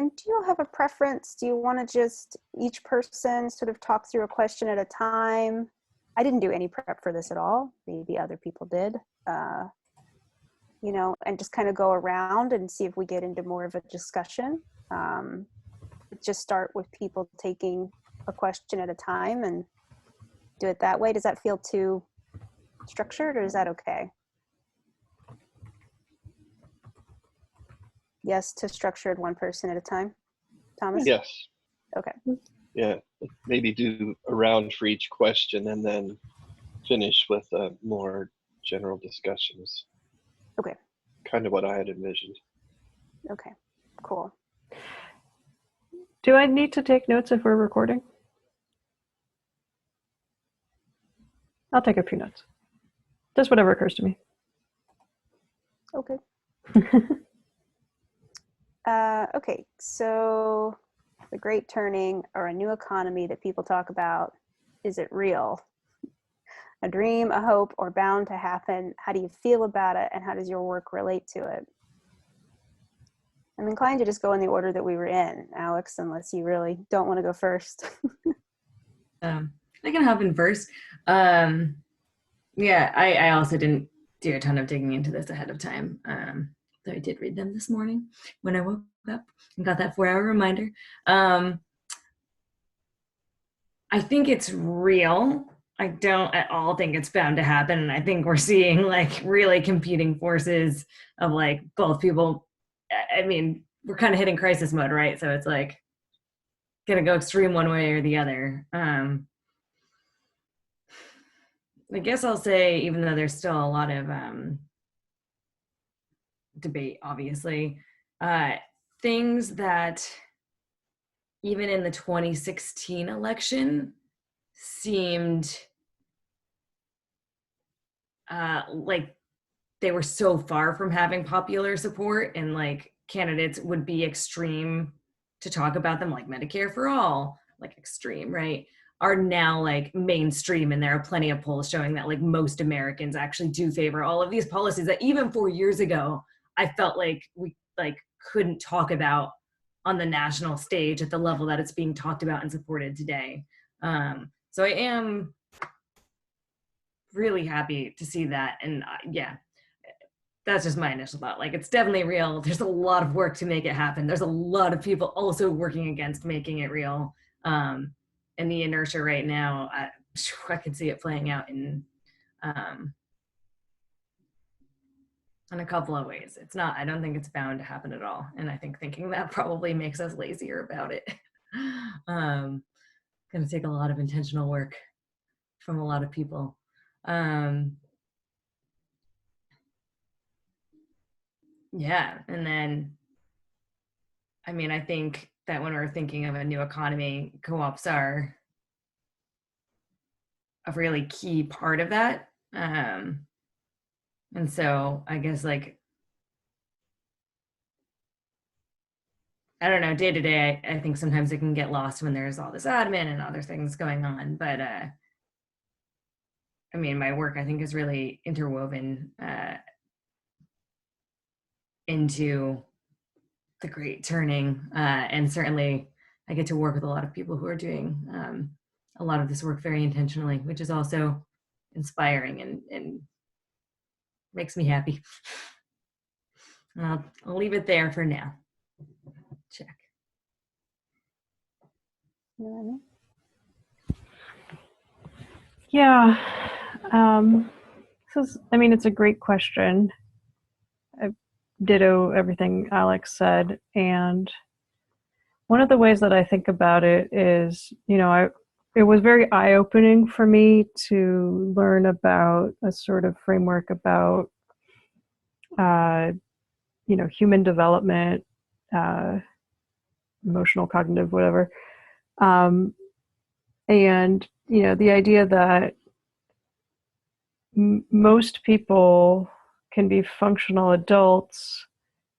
And do you have a preference? Do you want to just each person sort of talk through a question at a time? I didn't do any prep for this at all. Maybe other people did, and just kind of go around and see if we get into more of a discussion. Just start with people taking a question at a time and do it that way. Does that feel too structured, or is that okay? Yes to structured, one person at a time. Thomas? Yes. Okay. Yeah, maybe do a round for each question and then finish with more general discussions. Okay. Kind of what I had envisioned. Okay, cool. Do I need to take notes if we're recording? I'll take a few notes. Just whatever occurs to me. Okay. Okay, so the Great Turning, or a new economy that people talk about, is it real? A dream, a hope, or bound to happen? How do you feel about it, and how does your work relate to it? I'm inclined to just go in the order that we were in, Alex, unless you really don't want to go first. I can hop in first. Yeah, I also didn't do a ton of digging into this ahead of time. Though I did read them this morning when I woke up and got that 4-hour reminder. I think it's real. I don't at all think it's bound to happen. And I think we're seeing like really competing forces of like both people. I mean, we're kind of hitting crisis mode, right? So it's like gonna go extreme one way or the other. I guess I'll say, even though there's still a lot of debate, obviously, things that even in the 2016 election seemed like they were so far from having popular support, and like candidates would be extreme to talk about them, like Medicare for all, like extreme, right? Are now like mainstream, and there are plenty of polls showing that like most Americans actually do favor all of these policies that even 4 years ago I felt like we like couldn't talk about on the national stage at the level that it's being talked about and supported today. So I am really happy to see that, and yeah, that's just my initial thought. Like, it's definitely real. There's a lot of work to make it happen. There's a lot of people also working against making it real. And the inertia right now, I can see it playing out in a couple of ways. It's not, I don't think it's bound to happen at all. And I think thinking that probably makes us lazier about it. Going to take a lot of intentional work from a lot of people. Yeah, and then, I mean, I think that when we're thinking of a new economy, co-ops are a really key part of that. And so I guess, like, I don't know, day to day, I think sometimes it can get lost when there's all this admin and other things going on. But I mean, my work, I think, is really interwoven into the Great Turning. And certainly I get to work with a lot of people who are doing a lot of this work very intentionally, which is also inspiring and makes me happy. I'll leave it there for now. Check. Yeah. This is, I mean, it's a great question. I ditto everything Alex said. And one of the ways that I think about it is, you know, it was very eye-opening for me to learn about a sort of framework about, you know, human development, emotional, cognitive, whatever. And, you know, the idea that most people can be functional adults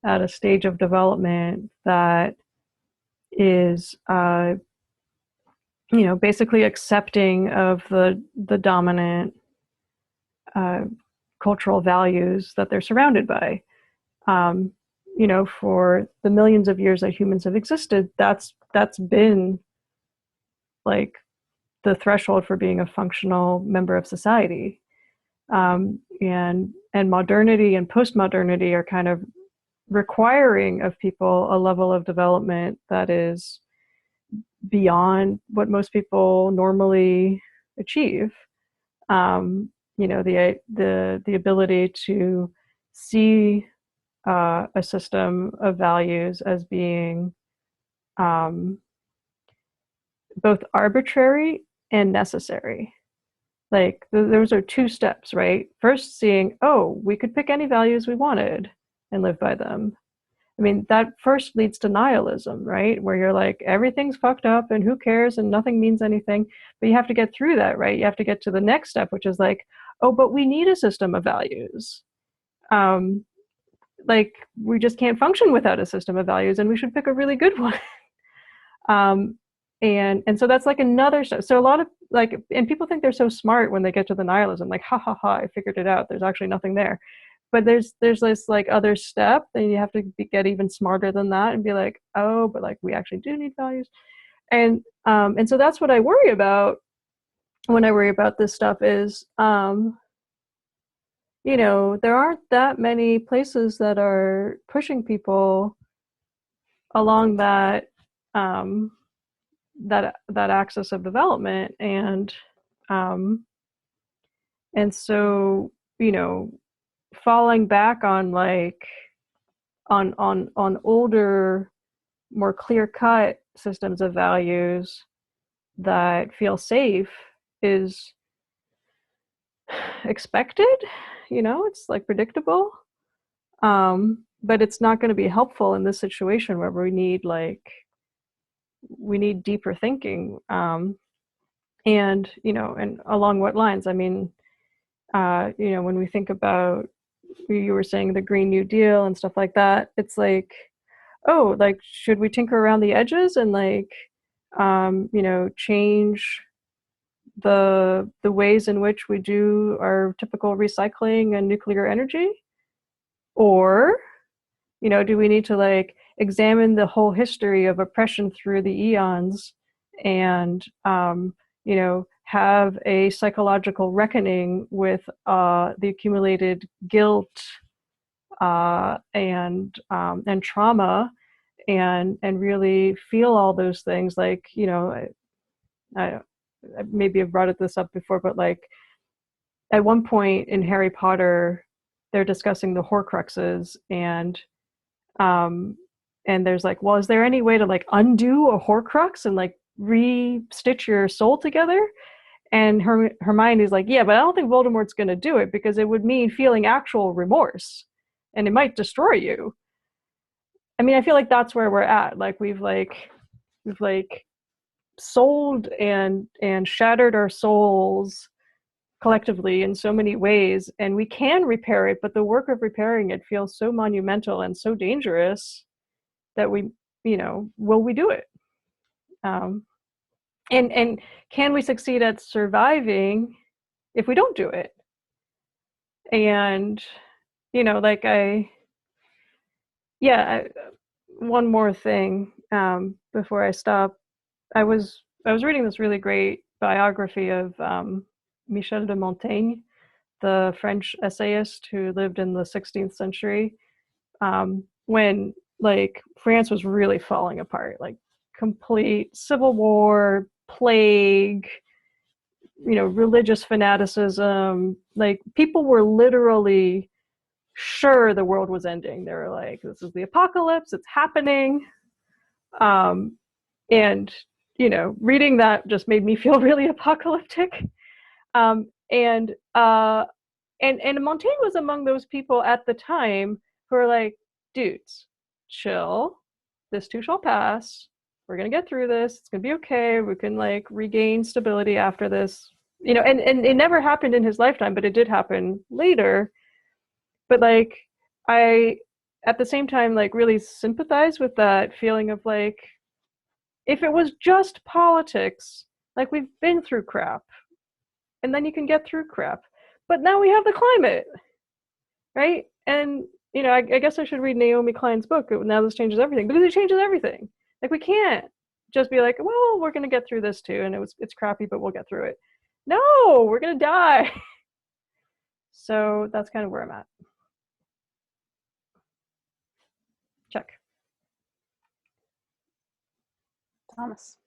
at a stage of development that is, you know, basically accepting of the dominant cultural values that they're surrounded by. you know, for the millions of years that humans have existed, that's been like the threshold for being a functional member of society. And modernity and postmodernity are kind of requiring of people a level of development that is beyond what most people normally achieve. You know, the ability to see a system of values as being both arbitrary and necessary. Like those are two steps, right? First, seeing, oh, we could pick any values we wanted and live by them. I mean, that first leads to nihilism, right? Where you're like, everything's fucked up and who cares and nothing means anything. But you have to get through that, right? You have to get to the next step, which is like, oh, but we need a system of values. Like, we just can't function without a system of values, and we should pick a really good one. And so that's like another step. So a lot of like, and people think they're so smart when they get to the nihilism, like, ha ha ha, I figured it out. There's actually nothing there. But there's this like other step, and you have to get even smarter than that and be like, oh, but like we actually do need values. And so that's what I worry about when I worry about this stuff is, you know, there aren't that many places that are pushing people along that that axis of development, and so, you know, falling back on like on older, more clear-cut systems of values that feel safe is expected. You know, it's like predictable, but it's not going to be helpful in this situation where we need deeper thinking. And, you know, and along what lines? I mean, you know, when we think about, you were saying the Green New Deal and stuff like that, it's like, oh, like, should we tinker around the edges and like, you know, change the ways in which we do our typical recycling and nuclear energy? Or, you know, do we need to like examine the whole history of oppression through the eons and, you know, have a psychological reckoning with the accumulated guilt and trauma, and really feel all those things? Like, you know, I maybe I've brought this up before, but like at one point in Harry Potter, they're discussing the Horcruxes, and there's like, well, is there any way to like undo a Horcrux and like re-stitch your soul together? And Hermione's like, yeah, but I don't think Voldemort's going to do it, because it would mean feeling actual remorse, and it might destroy you. I mean, I feel like that's where we're at. Like we've sold and shattered our souls collectively in so many ways, and we can repair it, but the work of repairing it feels so monumental and so dangerous that we, you know, will we do it? And can we succeed at surviving if we don't do it? And, you know, like one more thing before I stop. I was reading this really great biography of Michel de Montaigne, the French essayist who lived in the 16th century, when like France was really falling apart, like complete civil war, plague, you know, religious fanaticism. Like people were literally sure the world was ending. They were like, this is the apocalypse, it's happening. And, you know, reading that just made me feel really apocalyptic. And Montaigne was among those people at the time who are like, dudes, chill, this too shall pass, we're gonna get through this, it's gonna be okay, we can like regain stability after this, you know. And it never happened in his lifetime, but it did happen later. But like, I at the same time like really sympathize with that feeling of like, if it was just politics, like we've been through crap, and then you can get through crap. But now we have the climate, right? And you know, I guess I should read Naomi Klein's book. Now this changes everything, because it changes everything. Like, we can't just be like, well, we're going to get through this too, and it's crappy, but we'll get through it. No, we're going to die. So that's kind of where I'm at. Check. Thomas.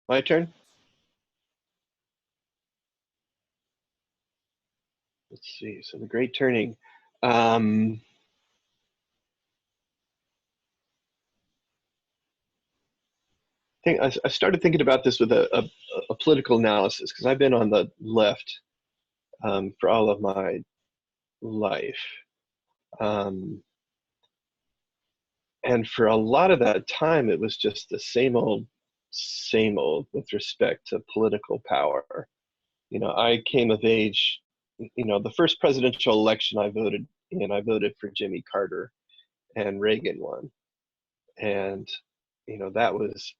My turn. Let's see. So the Great Turning. I started thinking about this with a political analysis, because I've been on the left for all of my life. And for a lot of that time, it was just the same old with respect to political power. You know, I came of age, you know, the first presidential election I voted for Jimmy Carter, and Reagan won. And, you know, that was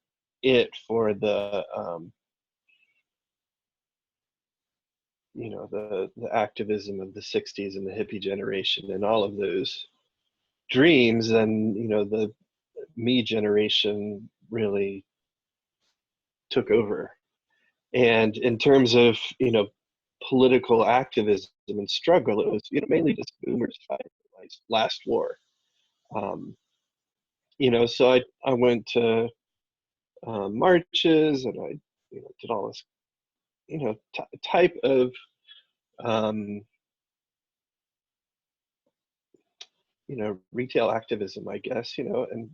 it for the, you know, the activism of the 60s and the hippie generation and all of those dreams. And, you know, the me generation really took over. And in terms of, you know, political activism and struggle, it was, you know, mainly just boomers fighting the last war. You know, so I went to marches, and I, you know, did all this, you know, type of you know, retail activism, I guess, you know, and,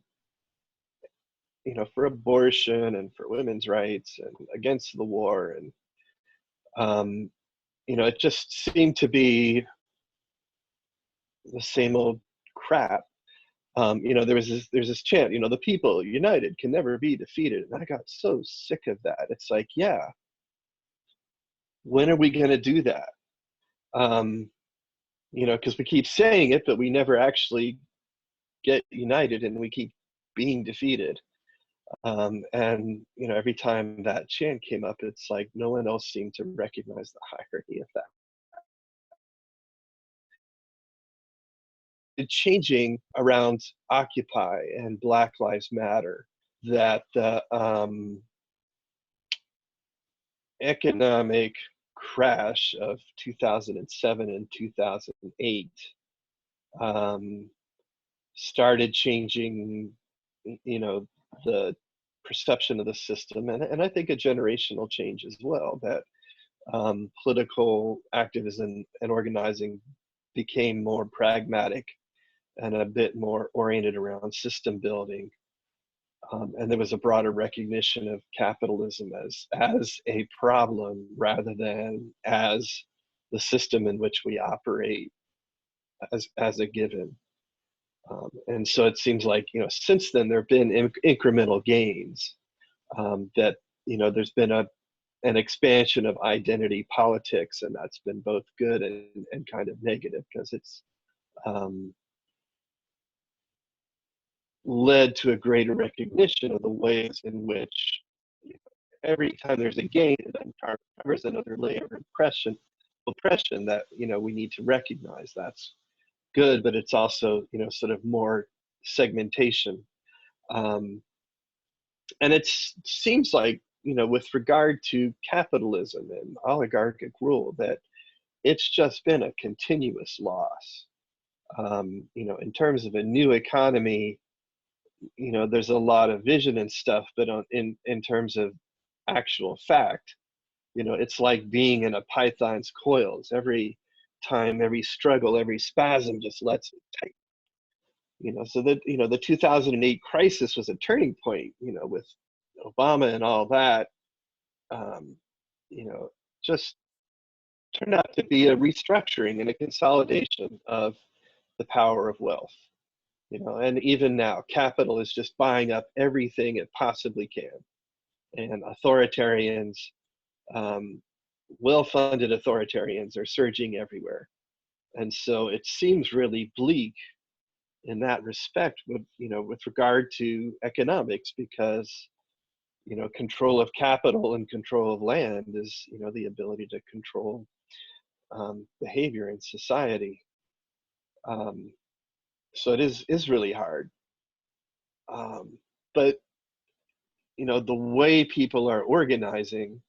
you know, for abortion and for women's rights and against the war. And, you know, it just seemed to be the same old crap. You know, there's this chant, you know, the people united can never be defeated. And I got so sick of that. It's like, yeah, when are we going to do that? You know, because we keep saying it, but we never actually get united, and we keep being defeated. And, you know, every time that chant came up, it's like no one else seemed to recognize the irony of that. It's changing around Occupy and Black Lives Matter, that the economic crash of 2007 and 2008 started changing, you know, the perception of the system, and I think a generational change as well, that political activism and organizing became more pragmatic and a bit more oriented around system building. And there was a broader recognition of capitalism as a problem rather than as the system in which we operate as a given. And so it seems like, you know, since then there have been incremental gains, that, you know, there's been an expansion of identity politics, and that's been both good and kind of negative, because it's led to a greater recognition of the ways in which, you know, every time there's a gain, it uncovers another layer of oppression that, you know, we need to recognize. That's good, but it's also, you know, sort of more segmentation. And it seems like, you know, with regard to capitalism and oligarchic rule, that it's just been a continuous loss. You know, in terms of a new economy, you know, there's a lot of vision and stuff, but in terms of actual fact, you know, it's like being in a python's coils. Every time, every struggle, every spasm just lets it tighten. You know, so that, you know, the 2008 crisis was a turning point, you know, with Obama and all that. You know, just turned out to be a restructuring and a consolidation of the power of wealth. You know, and even now, capital is just buying up everything it possibly can, and authoritarians, well-funded authoritarians, are surging everywhere. And so it seems really bleak in that respect, with, you know, with regard to economics, because, control of capital and control of land is, the ability to control behavior in society. So it is really hard. But, the way people are organizing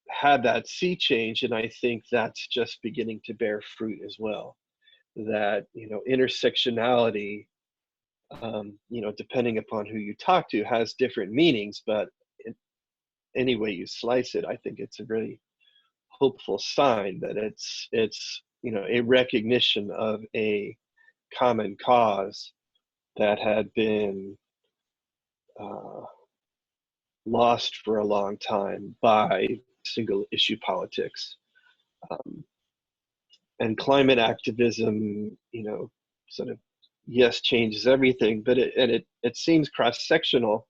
had that sea change, and I think that's just beginning to bear fruit as well. That, intersectionality, depending upon who you talk to, has different meanings, but any way you slice it, I think it's a really hopeful sign that it's a recognition of a common cause that had been lost for a long time by single issue politics. And climate activism, sort of, yes, changes everything, but it seems cross-sectional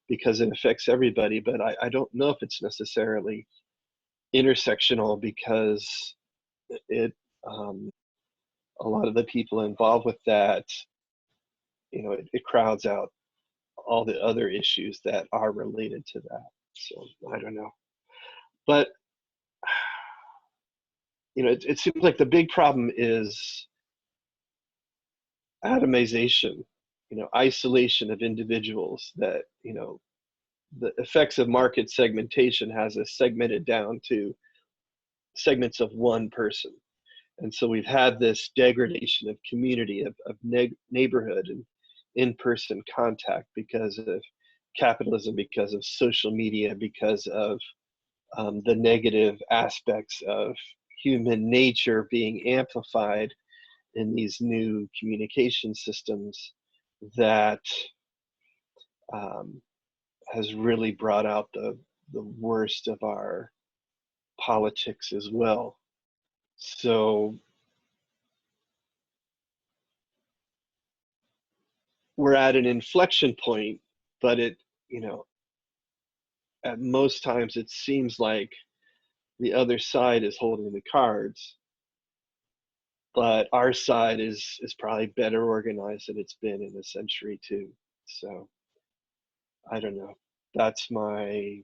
because it affects everybody, but I don't know if it's necessarily intersectional, because a lot of the people involved with that, it crowds out all the other issues that are related to that. So I don't know, but it seems like the big problem is atomization, isolation of individuals, that, the effects of market segmentation has us segmented down to segments of one person. And so we've had this degradation of community, of neighborhood and in-person contact because of capitalism, because of social media, because of the negative aspects of human nature being amplified in these new communication systems that has really brought out the worst of our politics as well. So we're at an inflection point, but at most times it seems like the other side is holding the cards, but our side is probably better organized than it's been in a century too. So I don't know. That's my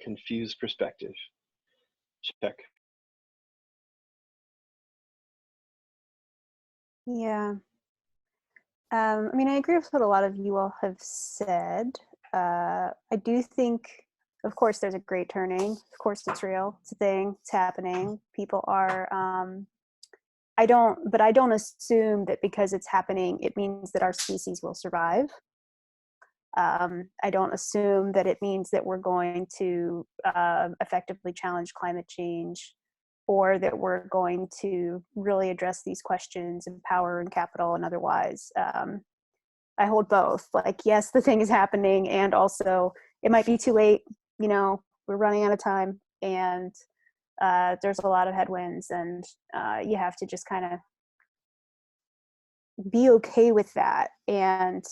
confused perspective. Check. Yeah. I mean, I agree with what a lot of you all have said. I do think, of course, there's a great turning. Of course, it's real. It's a thing. It's happening. People are. I don't assume that because it's happening, it means that our species will survive. I don't assume that it means that we're going to effectively challenge climate change, or that we're going to really address these questions of power and capital and otherwise. I hold both. Like, yes, the thing is happening, and also it might be too late. We're running out of time, and there's a lot of headwinds, and you have to just kind of be okay with that. And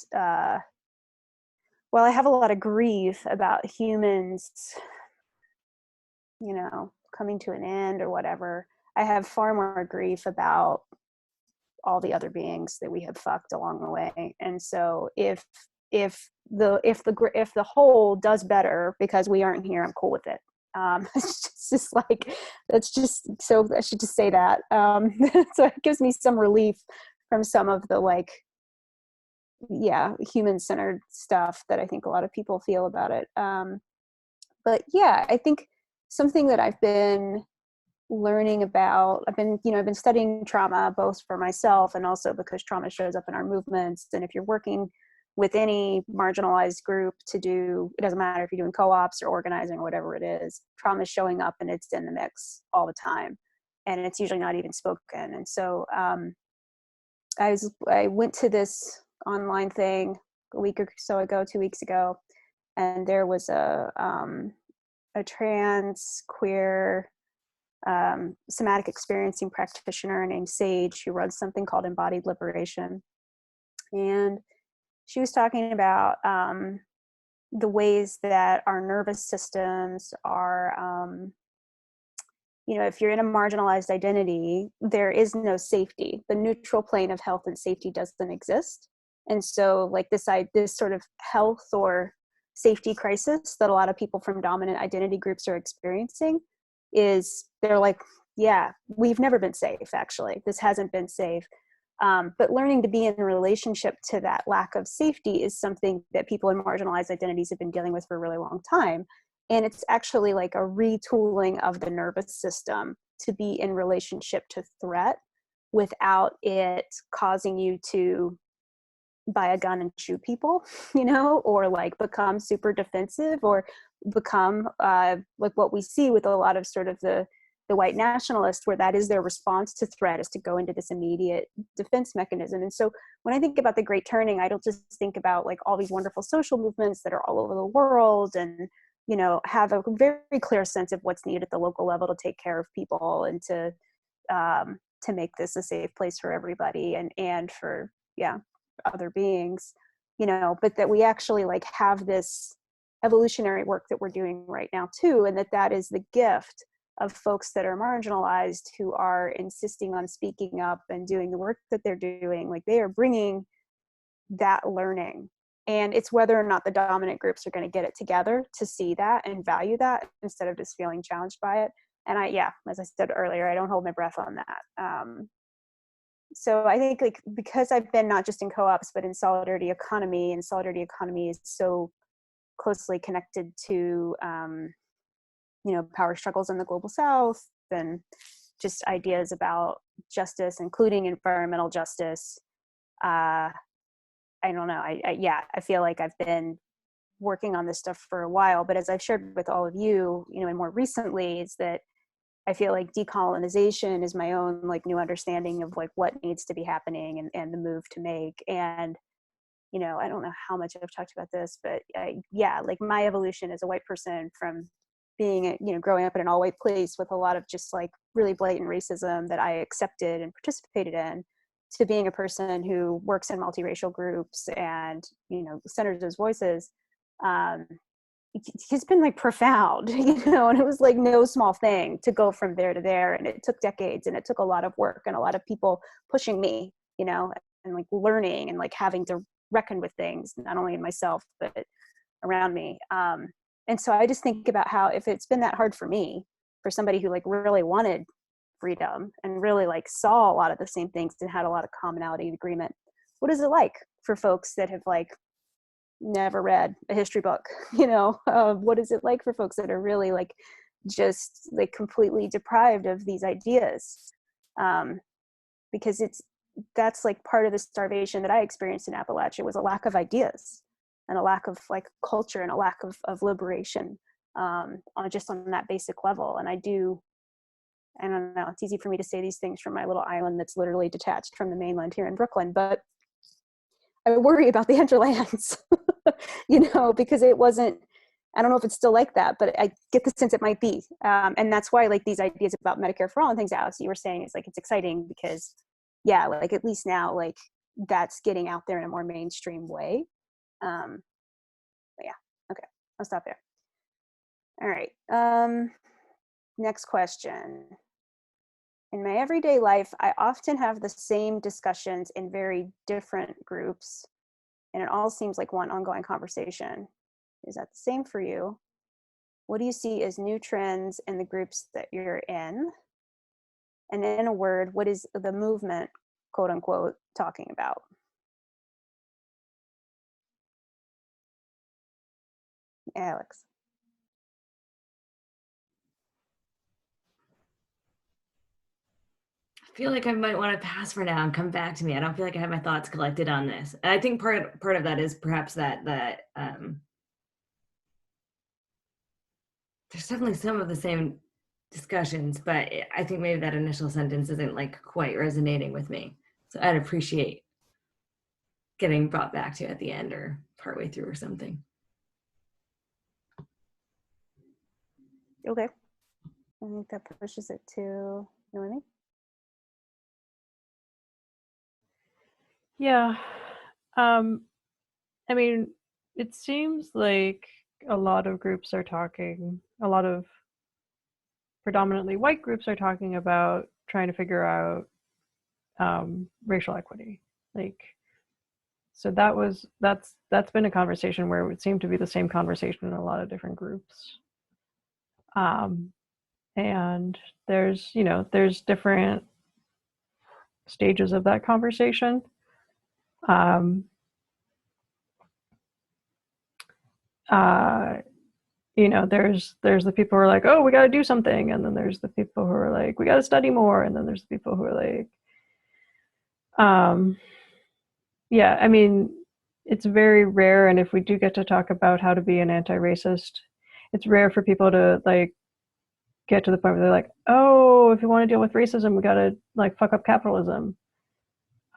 while I have a lot of grief about humans, coming to an end or whatever, I have far more grief about all the other beings that we have fucked along the way. And so if the whole does better because we aren't here, I'm cool with it. It's just like, that's just, so I should just say that. So it gives me some relief from some of the human-centered stuff that I think a lot of people feel about it. But yeah, I think something that I've been learning about, I've been studying trauma, both for myself and also because trauma shows up in our movements. And if you're working with any marginalized group it doesn't matter if you're doing co-ops or organizing or whatever it is, trauma is showing up and it's in the mix all the time. And it's usually not even spoken. And so I went to this online thing a week or so ago, 2 weeks ago, and there was a trans queer somatic experiencing practitioner named Sage, who runs something called Embodied Liberation. And she was talking about the ways that our nervous systems are, if you're in a marginalized identity, there is no safety. The neutral plane of health and safety doesn't exist. And so like this sort of health or safety crisis that a lot of people from dominant identity groups are experiencing is they're like, yeah, we've never been safe, actually. This hasn't been safe. But learning to be in relationship to that lack of safety is something that people in marginalized identities have been dealing with for a really long time. And it's actually like a retooling of the nervous system to be in relationship to threat without it causing you to buy a gun and shoot people, or like become super defensive, or become like what we see with a lot of sort of the white nationalists, where that is their response to threat, is to go into this immediate defense mechanism. And so when I think about the Great Turning, I don't just think about like all these wonderful social movements that are all over the world and, have a very clear sense of what's needed at the local level to take care of people and to make this a safe place for everybody and for, other beings, but that we actually like have this evolutionary work that we're doing right now too, and that is the gift of folks that are marginalized who are insisting on speaking up and doing the work that they're doing. Like they are bringing that learning, and it's whether or not the dominant groups are going to get it together to see that and value that instead of just feeling challenged by it. And as I said earlier, I don't hold my breath on that. So I think like because I've been not just in co-ops but in solidarity economy, and solidarity economy is so closely connected to power struggles in the global south and just ideas about justice, including environmental justice. I don't know. I feel like I've been working on this stuff for a while, but as I've shared with all of you, and more recently, is that I feel like decolonization is my own like new understanding of like what needs to be happening and the move to make. And, I don't know how much I've talked about this, but like my evolution as a white person from being, growing up in an all white place with a lot of just like really blatant racism that I accepted and participated in, to being a person who works in multiracial groups and, centers those voices, it's been like profound, and it was like no small thing to go from there to there. And it took decades, and it took a lot of work and a lot of people pushing me, and like learning and like having to reckon with things, not only in myself, but around me. And so I just think about how, if it's been that hard for me, for somebody who like really wanted freedom and really like saw a lot of the same things and had a lot of commonality and agreement, what is it like for folks that have like never read a history book? What is it like for folks that are really like just like completely deprived of these ideas? Because that's like part of the starvation that I experienced in Appalachia, was a lack of ideas and a lack of like culture and a lack of liberation, on that basic level. And I don't know, it's easy for me to say these things from my little island that's literally detached from the mainland here in Brooklyn, but I worry about the hinterlands, because it wasn't, I don't know if it's still like that, but I get the sense it might be. And that's why like these ideas about Medicare for all and things, Alex, you were saying, is like, it's exciting because like at least now, like that's getting out there in a more mainstream way. But okay, I'll stop there. All right. Next question. In my everyday life, I often have the same discussions in very different groups, and it all seems like one ongoing conversation. Is that the same for you? What do you see as new trends in the groups that you're in? And in a word, what is the movement, quote unquote, talking about? Alex. I feel like I might want to pass for now and come back to me. I don't feel like I have my thoughts collected on this. And I think part of that is perhaps that there's definitely some of the same discussions, but I think maybe that initial sentence isn't like quite resonating with me. So I'd appreciate getting brought back to at the end or partway through or something. Okay. I think that pushes it to Noemi. Yeah. I mean, it seems like a lot of groups are talking, a lot of predominantly white groups are talking about trying to figure out racial equity. Like, So that's been a conversation where it would seem to be the same conversation in a lot of different groups. And there's different stages of that conversation. There's the people who are like, oh, we got to do something, and then there's the people who are like, we got to study more, and then there's the people who are like, yeah, I mean, it's very rare, and if we do get to talk about how to be an anti-racist, it's rare for people to like get to the point where they're like, oh, if you want to deal with racism, we got to like fuck up capitalism.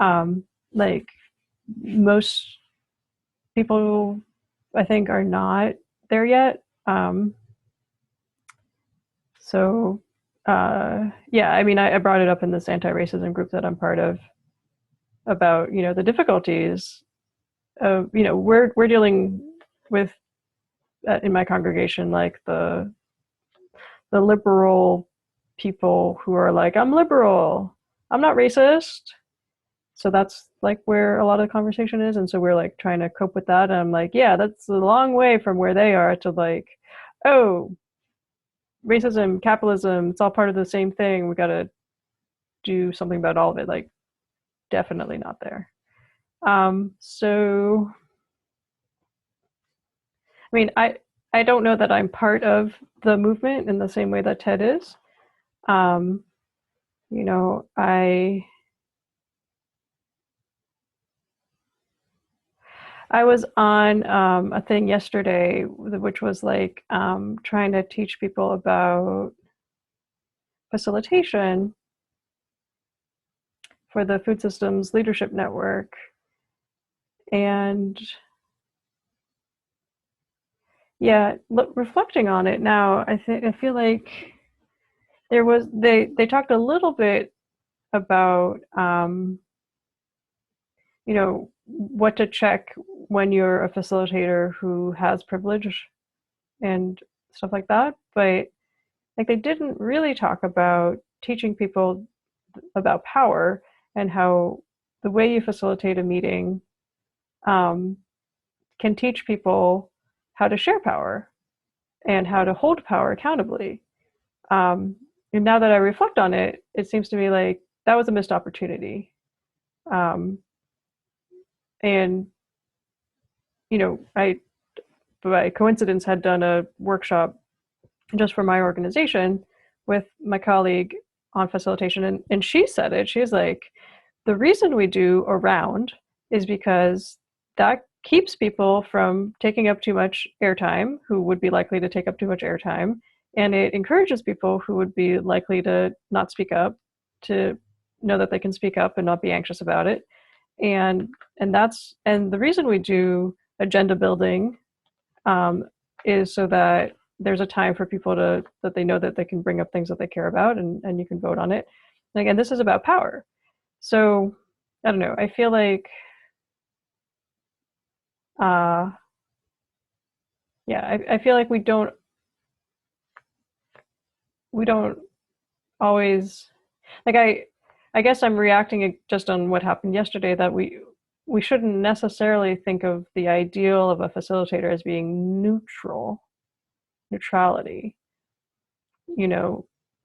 Like most people, I think, are not there yet. Yeah, I mean, I brought it up in this anti-racism group that I'm part of about, the difficulties of, we're dealing with, in my congregation, like the liberal people who are like, I'm liberal, I'm not racist. So that's like where a lot of the conversation is. And so we're like trying to cope with that. And I'm like, yeah, that's a long way from where they are to like, oh, racism, capitalism, it's all part of the same thing. We got to do something about all of it. Like, definitely not there. So, I mean, I don't know that I'm part of the movement in the same way that Ted is. I was on a thing yesterday, which was like trying to teach people about facilitation for the Food Systems Leadership Network. And yeah, reflecting on it now, I feel like they talked a little bit about what to check when you're a facilitator who has privilege and stuff like that, but like they didn't really talk about teaching people about power and how the way you facilitate a meeting can teach people how to share power and how to hold power accountably. And now that I reflect on it, it seems to me like that was a missed opportunity. And I, by coincidence, had done a workshop just for my organization with my colleague on facilitation, and she said it. She's like, the reason we do a round is because that keeps people from taking up too much airtime, who would be likely to take up too much airtime, and it encourages people who would be likely to not speak up to know that they can speak up and not be anxious about it. And the reason we do agenda building is so that there's a time for people that they know that they can bring up things that they care about, and you can vote on it. And again, this is about power. So I don't know, I feel like I feel like we don't always, like, I guess I'm reacting just on what happened yesterday, that we shouldn't necessarily think of the ideal of a facilitator as being neutrality.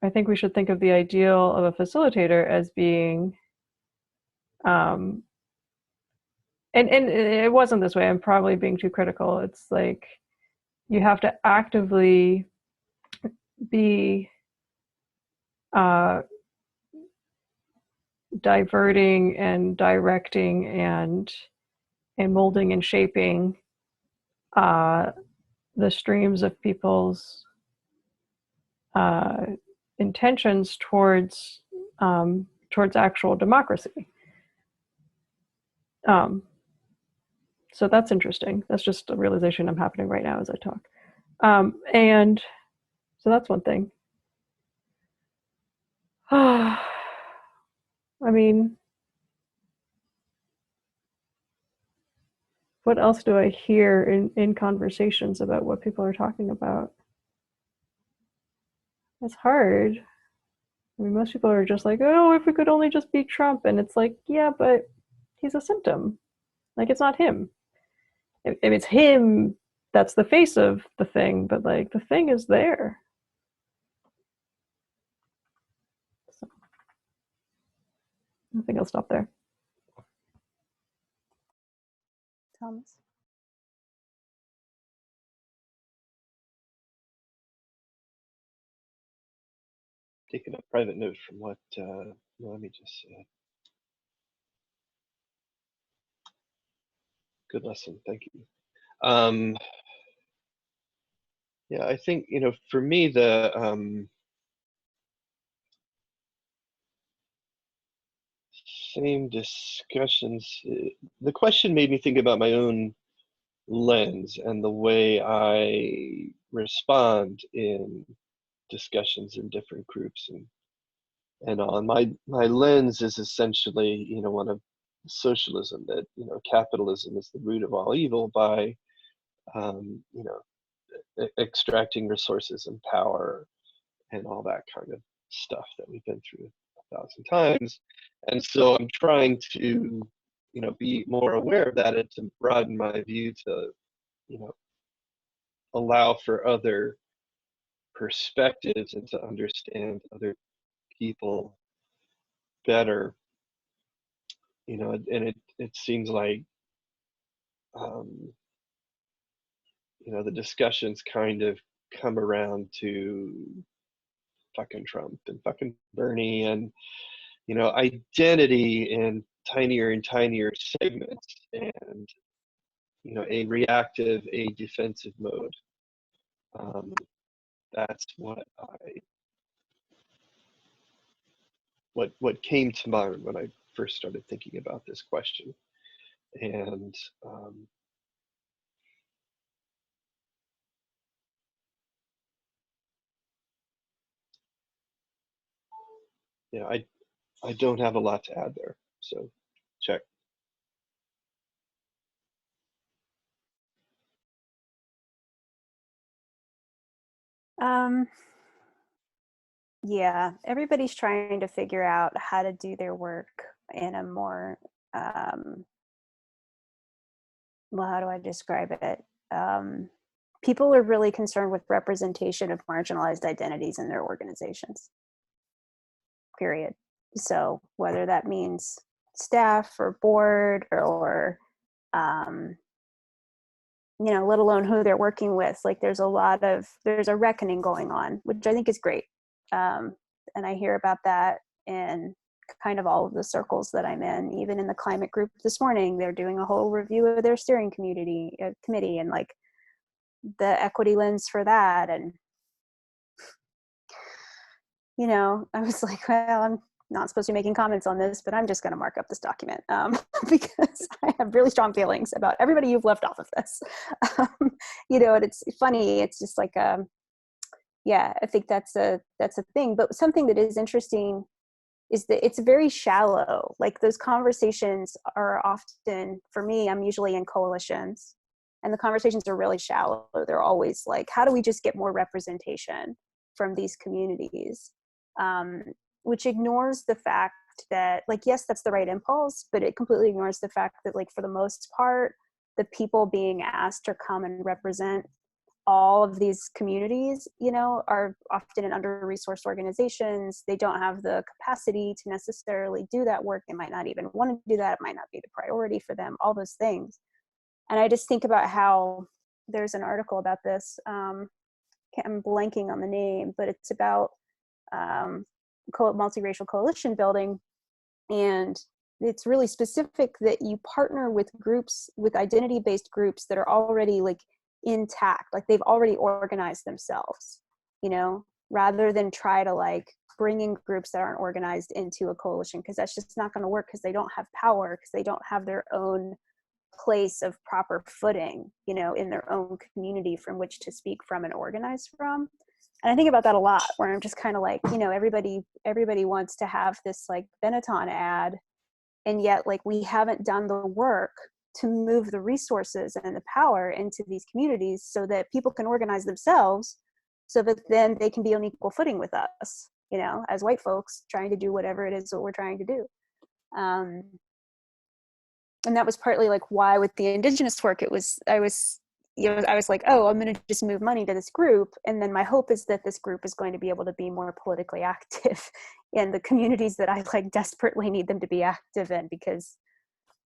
I think we should think of the ideal of a facilitator as being, and it wasn't this way, I'm probably being too critical. It's like you have to actively be diverting and directing and molding and shaping the streams of people's intentions towards actual democracy. So that's interesting. That's just a realization I'm happening right now as I talk. And so that's one thing. I mean, what else do I hear in conversations about what people are talking about? It's hard. I mean, most people are just like, oh, if we could only just beat Trump. And it's like, yeah, but he's a symptom. Like, it's not him. If it's him, that's the face of the thing, but like the thing is there. So, I think I'll stop there. Thomas? Taking a private note from what Melanie just said. Good lesson, thank you. Yeah, I think, you know, for me, the same discussions, the question made me think about my own lens and the way I respond in discussions in different groups and on. My lens is essentially, you know, one of socialism, that, you know, capitalism is the root of all evil by, you know, extracting resources and power and all that kind of stuff that we've been through 1,000 times. And so I'm trying to, you know, be more aware of that and to broaden my view to, you know, allow for other perspectives and to understand other people better, you know. And it seems like, you know, the discussions kind of come around to fucking Trump and fucking Bernie and, you know, identity in tinier and tinier segments, and, you know, a reactive, a defensive mode. That's what came to mind when I first started thinking about this question. And you know, I don't have a lot to add there. So check. Yeah, everybody's trying to figure out how to do their work in a more, well, how do I describe it? People are really concerned with representation of marginalized identities in their organizations, period. So whether that means staff or board or, you know, let alone who they're working with, like there's a reckoning going on, which I think is great. And I hear about that in kind of all of the circles that I'm in. Even in the climate group this morning, they're doing a whole review of their steering committee and like the equity lens for that. And, you know, I was like, well, I'm not supposed to be making comments on this, but I'm just going to mark up this document because I have really strong feelings about everybody you've left off of this. You know, and it's funny. It's just like, yeah, I think that's a thing. But something that is interesting is that it's very shallow. Like those conversations are often, for me, I'm usually in coalitions, and the conversations are really shallow. They're always like, how do we just get more representation from these communities? Which ignores the fact that, like, yes, that's the right impulse, but it completely ignores the fact that, like, for the most part, the people being asked to come and represent all of these communities, you know, are often in under-resourced organizations. They don't have the capacity to necessarily do that work. They might not even want to do that. It might not be the priority for them, all those things. And I just think about how there's an article about this. I'm blanking on the name, but it's about multiracial coalition building. And it's really specific that you partner with groups, with identity-based groups that are already like intact, like they've already organized themselves, you know, rather than try to like bring in groups that aren't organized into a coalition, because that's just not going to work, because they don't have power, because they don't have their own place of proper footing, you know, in their own community from which to speak from and organize from. And I think about that a lot, where I'm just kind of like, you know, everybody wants to have this like Benetton ad, and yet like we haven't done the work to move the resources and the power into these communities so that people can organize themselves, so that then they can be on equal footing with us, you know, as white folks trying to do whatever it is that we're trying to do. and that was partly like why with the indigenous work, I was like, oh, I'm going to just move money to this group. And then my hope is that this group is going to be able to be more politically active in the communities that I like desperately need them to be active in, because,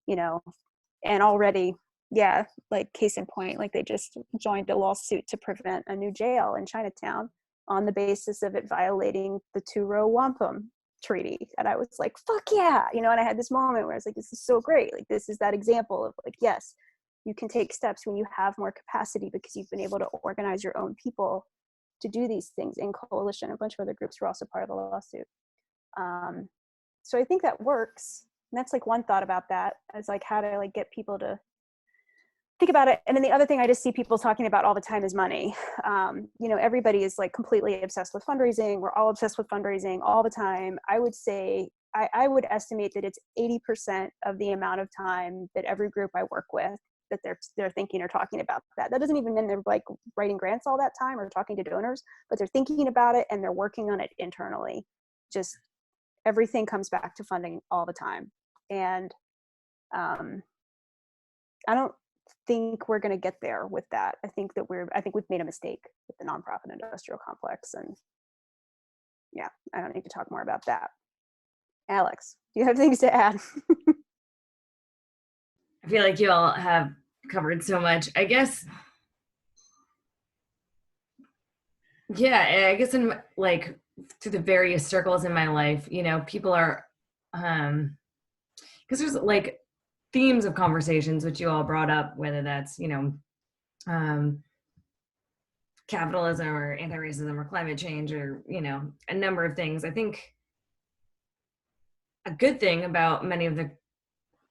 and already, yeah, like case in point, like they just joined a lawsuit to prevent a new jail in Chinatown on the basis of it violating the Two-Row Wampum Treaty. And I was like, fuck yeah, and I had this moment where I was like, this is so great. Like, this is that example of like, yes, you can take steps when you have more capacity because you've been able to organize your own people to do these things in coalition. A bunch of other groups were also part of the lawsuit. So I think that works. And that's like one thought about that, as like how to like get people to think about it. And then the other thing I just see people talking about all the time is money. Everybody is like completely obsessed with fundraising. We're all obsessed with fundraising all the time. I would say, I would estimate that it's 80% of the amount of time that every group I work with, that they're thinking or talking about that. That doesn't even mean they're like writing grants all that time or talking to donors, but they're thinking about it and they're working on it internally. Just everything comes back to funding all the time. And I don't think we're going to get there with that. I think we've made a mistake with the nonprofit industrial complex. And yeah, I don't need to talk more about that. Alex, do you have things to add? I feel like you all have covered so much. I guess, yeah, I guess in like through the various circles in my life, people are, because there's like themes of conversations which you all brought up, whether that's, capitalism or anti-racism or climate change or, a number of things. I think a good thing about many of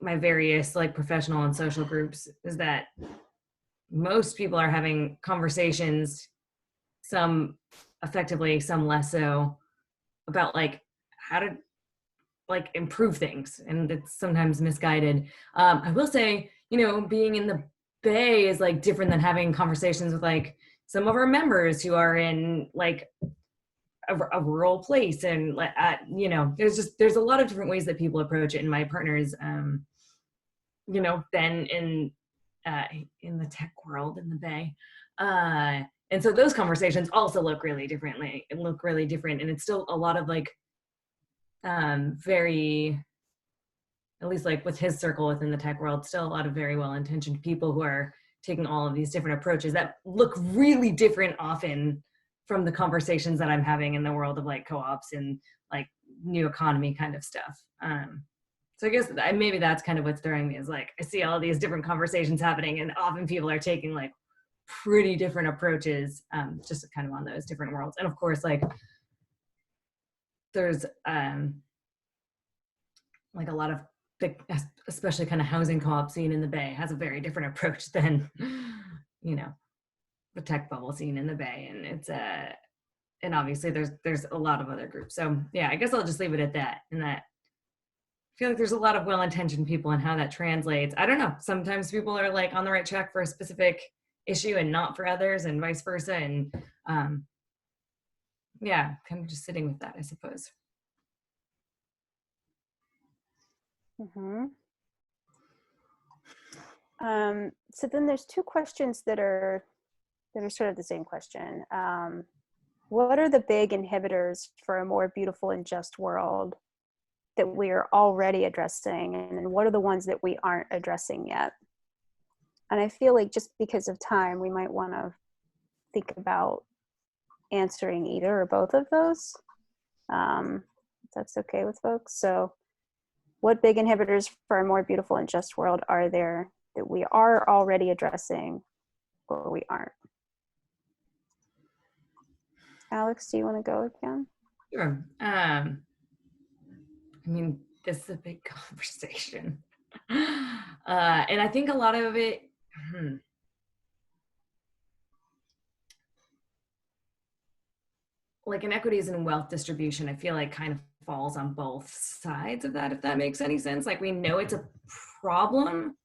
my various like professional and social groups is that most people are having conversations, some effectively, some less so, about like how to like improve things, and it's sometimes misguided. I will say, being in the Bay is like different than having conversations with like some of our members who are in like a rural place, and there's a lot of different ways that people approach it. And my partners, been in the tech world in the Bay, and so those conversations also look really different, and it's still a lot of like very, at least like with his circle within the tech world, still a lot of very well-intentioned people who are taking all of these different approaches that look really different often from the conversations that I'm having in the world of like co-ops and like new economy kind of stuff. So I guess maybe that's kind of what's throwing me, is like I see all these different conversations happening, and often people are taking like pretty different approaches, just kind of on those different worlds. And of course, like there's like a lot of especially kind of housing co-op scene in the Bay has a very different approach than the tech bubble scene in the Bay, and it's and obviously there's a lot of other groups. So yeah, I guess I'll just leave it at that. And that I feel like there's a lot of well-intentioned people, and how that translates, I don't know. Sometimes people are like on the right track for a specific issue and not for others, and vice versa. And yeah, kind of just sitting with that, I suppose. Mm-hmm. So then there's two questions that are sort of the same question. What are the big inhibitors for a more beautiful and just world that we are already addressing? And then what are the ones that we aren't addressing yet? And I feel like just because of time, we might want to think about answering either or both of those. If that's okay with folks. So what big inhibitors for a more beautiful and just world are there that we are already addressing or we aren't? Alex, do you want to go again? Sure. I mean, this is a big conversation. And I think a lot of it, like inequities in wealth distribution, I feel like kind of falls on both sides of that, if that makes any sense. Like we know it's a problem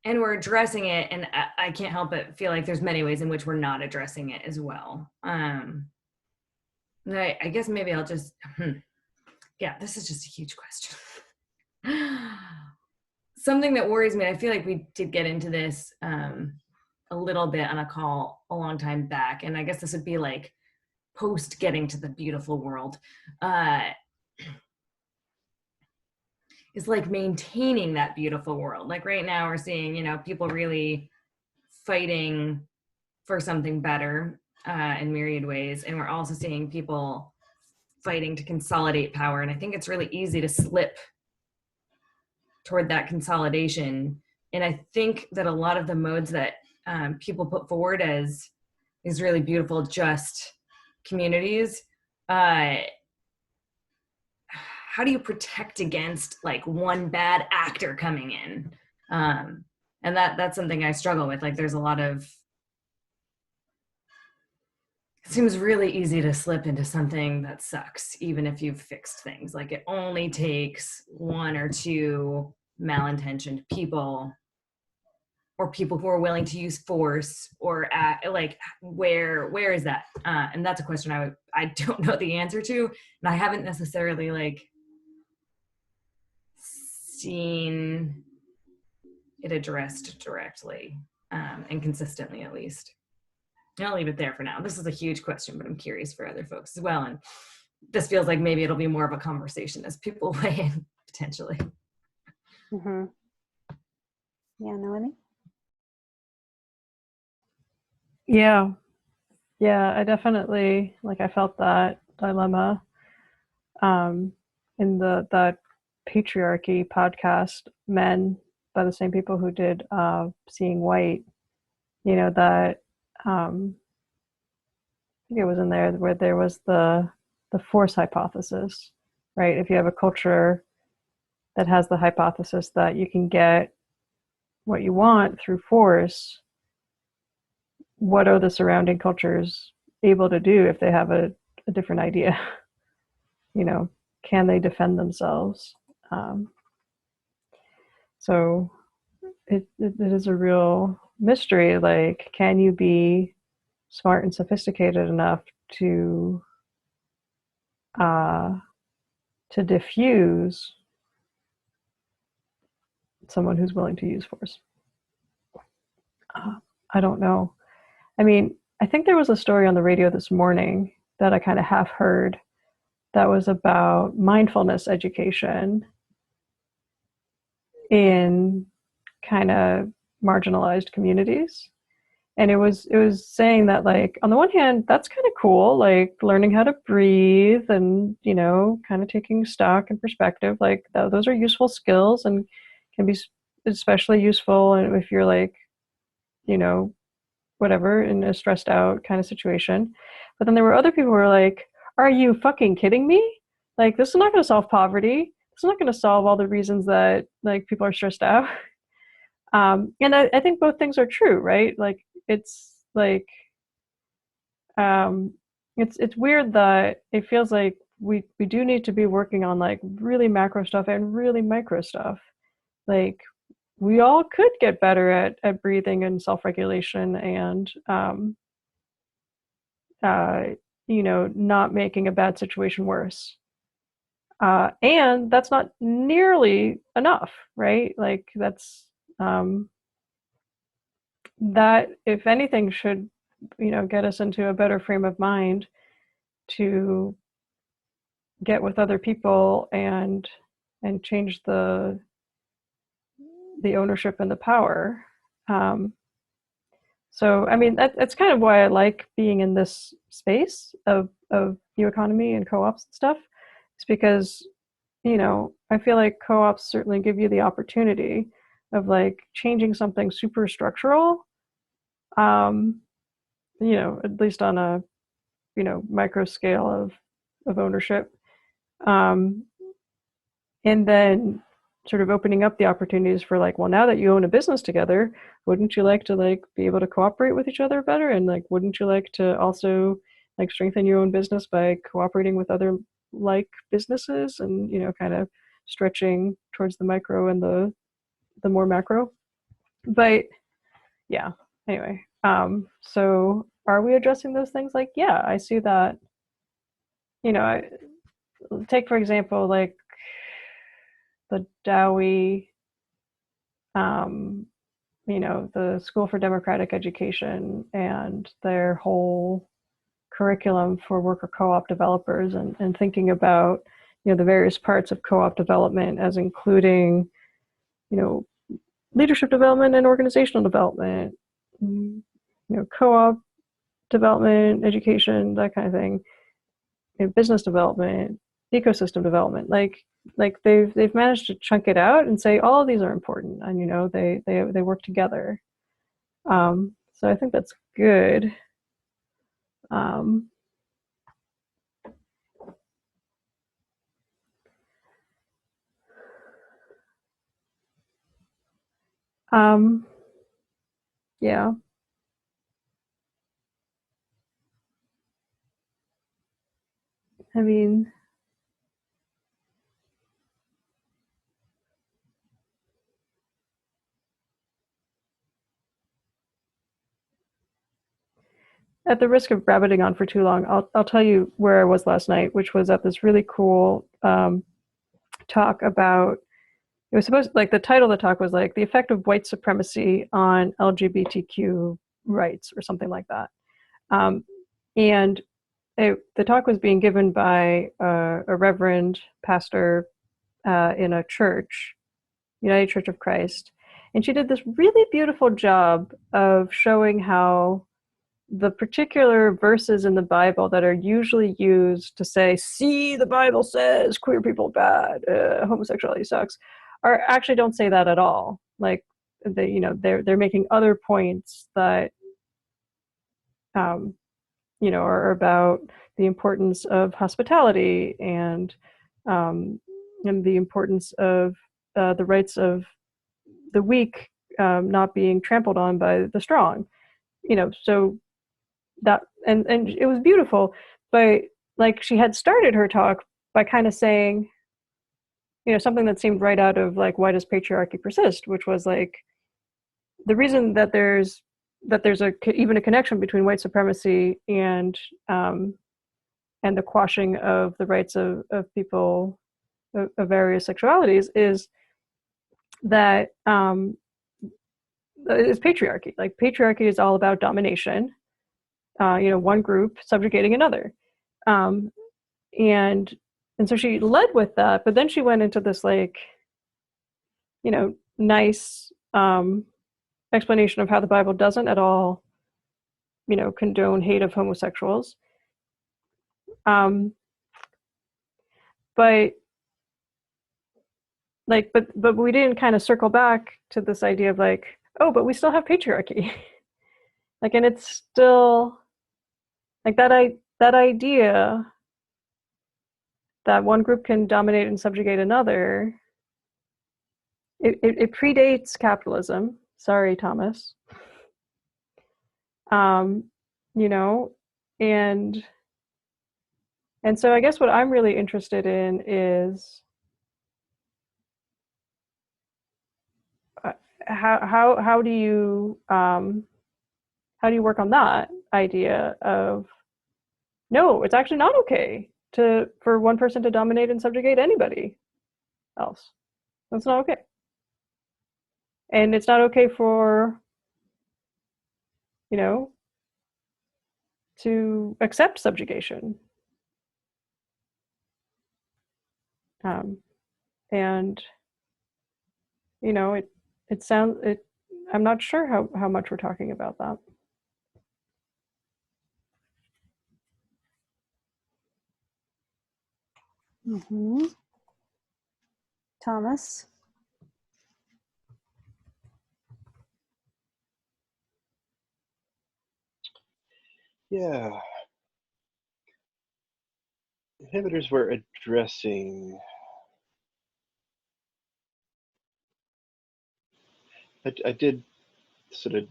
and we're addressing it, and I can't help but feel like there's many ways in which we're not addressing it as well. I guess maybe I'll just, yeah, this is just a huge question. Something that worries me, I feel like we did get into this a little bit on a call a long time back, and I guess this would be like post getting to the beautiful world, is like maintaining that beautiful world. Like right now we're seeing, people really fighting for something better in myriad ways. And we're also seeing people fighting to consolidate power. And I think it's really easy to slip toward that consolidation. And I think that a lot of the modes that people put forward as these really beautiful, just communities, how do you protect against like one bad actor coming in? And that's something I struggle with. Like there's a lot of, it seems really easy to slip into something that sucks, even if you've fixed things. Like it only takes one or two malintentioned people, or people who are willing to use force, or like where is that? And that's a question I don't know the answer to, and I haven't necessarily like seen it addressed directly and consistently, at least. I'll leave it there for now. This is a huge question, but I'm curious for other folks as well. And this feels like maybe it'll be more of a conversation as people weigh in, potentially. Mm-hmm. Yeah, Noemi? Yeah, I definitely, like, I felt that dilemma in that patriarchy podcast, Men, by the same people who did Seeing White, that I think it was in there where there was the force hypothesis, right? If you have a culture that has the hypothesis that you can get what you want through force, what are the surrounding cultures able to do if they have a different idea? Can they defend themselves? So it is a real mystery. Like, can you be smart and sophisticated enough to diffuse someone who's willing to use force? I don't know. I mean, I think there was a story on the radio this morning that I kind of half heard that was about mindfulness education in kind of marginalized communities. And it was saying that, like, on the one hand, that's kind of cool, like learning how to breathe and, kind of taking stock and perspective, like those are useful skills and can be especially useful if you're like, whatever, in a stressed out kind of situation. But then there were other people who were like, are you fucking kidding me? Like, this is not going to solve poverty. It's not going to solve all the reasons that like people are stressed out. And I think both things are true, right? Like, it's like, it's weird that it feels like we do need to be working on like really macro stuff and really micro stuff. Like, we all could get better at breathing and self-regulation and, not making a bad situation worse. And that's not nearly enough, right? Like, that's, that, if anything, should, get us into a better frame of mind to get with other people and change the ownership and the power. So, I mean, that's kind of why I like being in this space of new economy and co-ops and stuff. It's because, I feel like co-ops certainly give you the opportunity of like changing something super structural, at least on a, micro scale of ownership. And then sort of opening up the opportunities for like, well, now that you own a business together, wouldn't you like to like be able to cooperate with each other better? And like, wouldn't you like to also like strengthen your own business by cooperating with other like businesses and, kind of stretching towards the micro and the more macro? But yeah, anyway, so are we addressing those things? Like, yeah, I see that, I take, for example, like, the Dowie, the School for Democratic Education and their whole curriculum for worker co-op developers, and thinking about, the various parts of co-op development as including, leadership development and organizational development, co-op development, education, that kind of thing, business development, ecosystem development. Like they've managed to chunk it out and say all of these are important, and they work together. So I think that's good. Yeah. I mean, at the risk of rabbiting on for too long, I'll tell you where I was last night, which was at this really cool talk about, it was supposed, like, the title of the talk was like the effect of white supremacy on LGBTQ rights or something like that. And the talk was being given by a reverend pastor in a church, United Church of Christ. And she did this really beautiful job of showing how the particular verses in the Bible that are usually used to say, see, the Bible says queer people are bad, homosexuality sucks, are actually don't say that at all. Like, they're making other points that, are about the importance of hospitality and the importance of the rights of the weak not being trampled on by the strong. So that, and it was beautiful, but like she had started her talk by kind of saying, something that seemed right out of like, why does patriarchy persist, which was like the reason that there's even a connection between white supremacy and the quashing of the rights of people of various sexualities is that is patriarchy. Like, patriarchy is all about domination, one group subjugating another, and so she led with that, but then she went into this like, nice explanation of how the Bible doesn't at all, condone hate of homosexuals. But we didn't kind of circle back to this idea of like, oh, but we still have patriarchy. Like, and it's still like that idea that one group can dominate and subjugate another. It predates capitalism. Sorry, Thomas. And so I guess what I'm really interested in is how do you work on that idea of, no, it's actually not okay for one person to dominate and subjugate anybody else. That's not okay. And it's not okay for, to accept subjugation. And, it sounds, I'm not sure how much we're talking about that. Mm-hmm. Thomas? Yeah. Inhibitors were addressing, I did sort of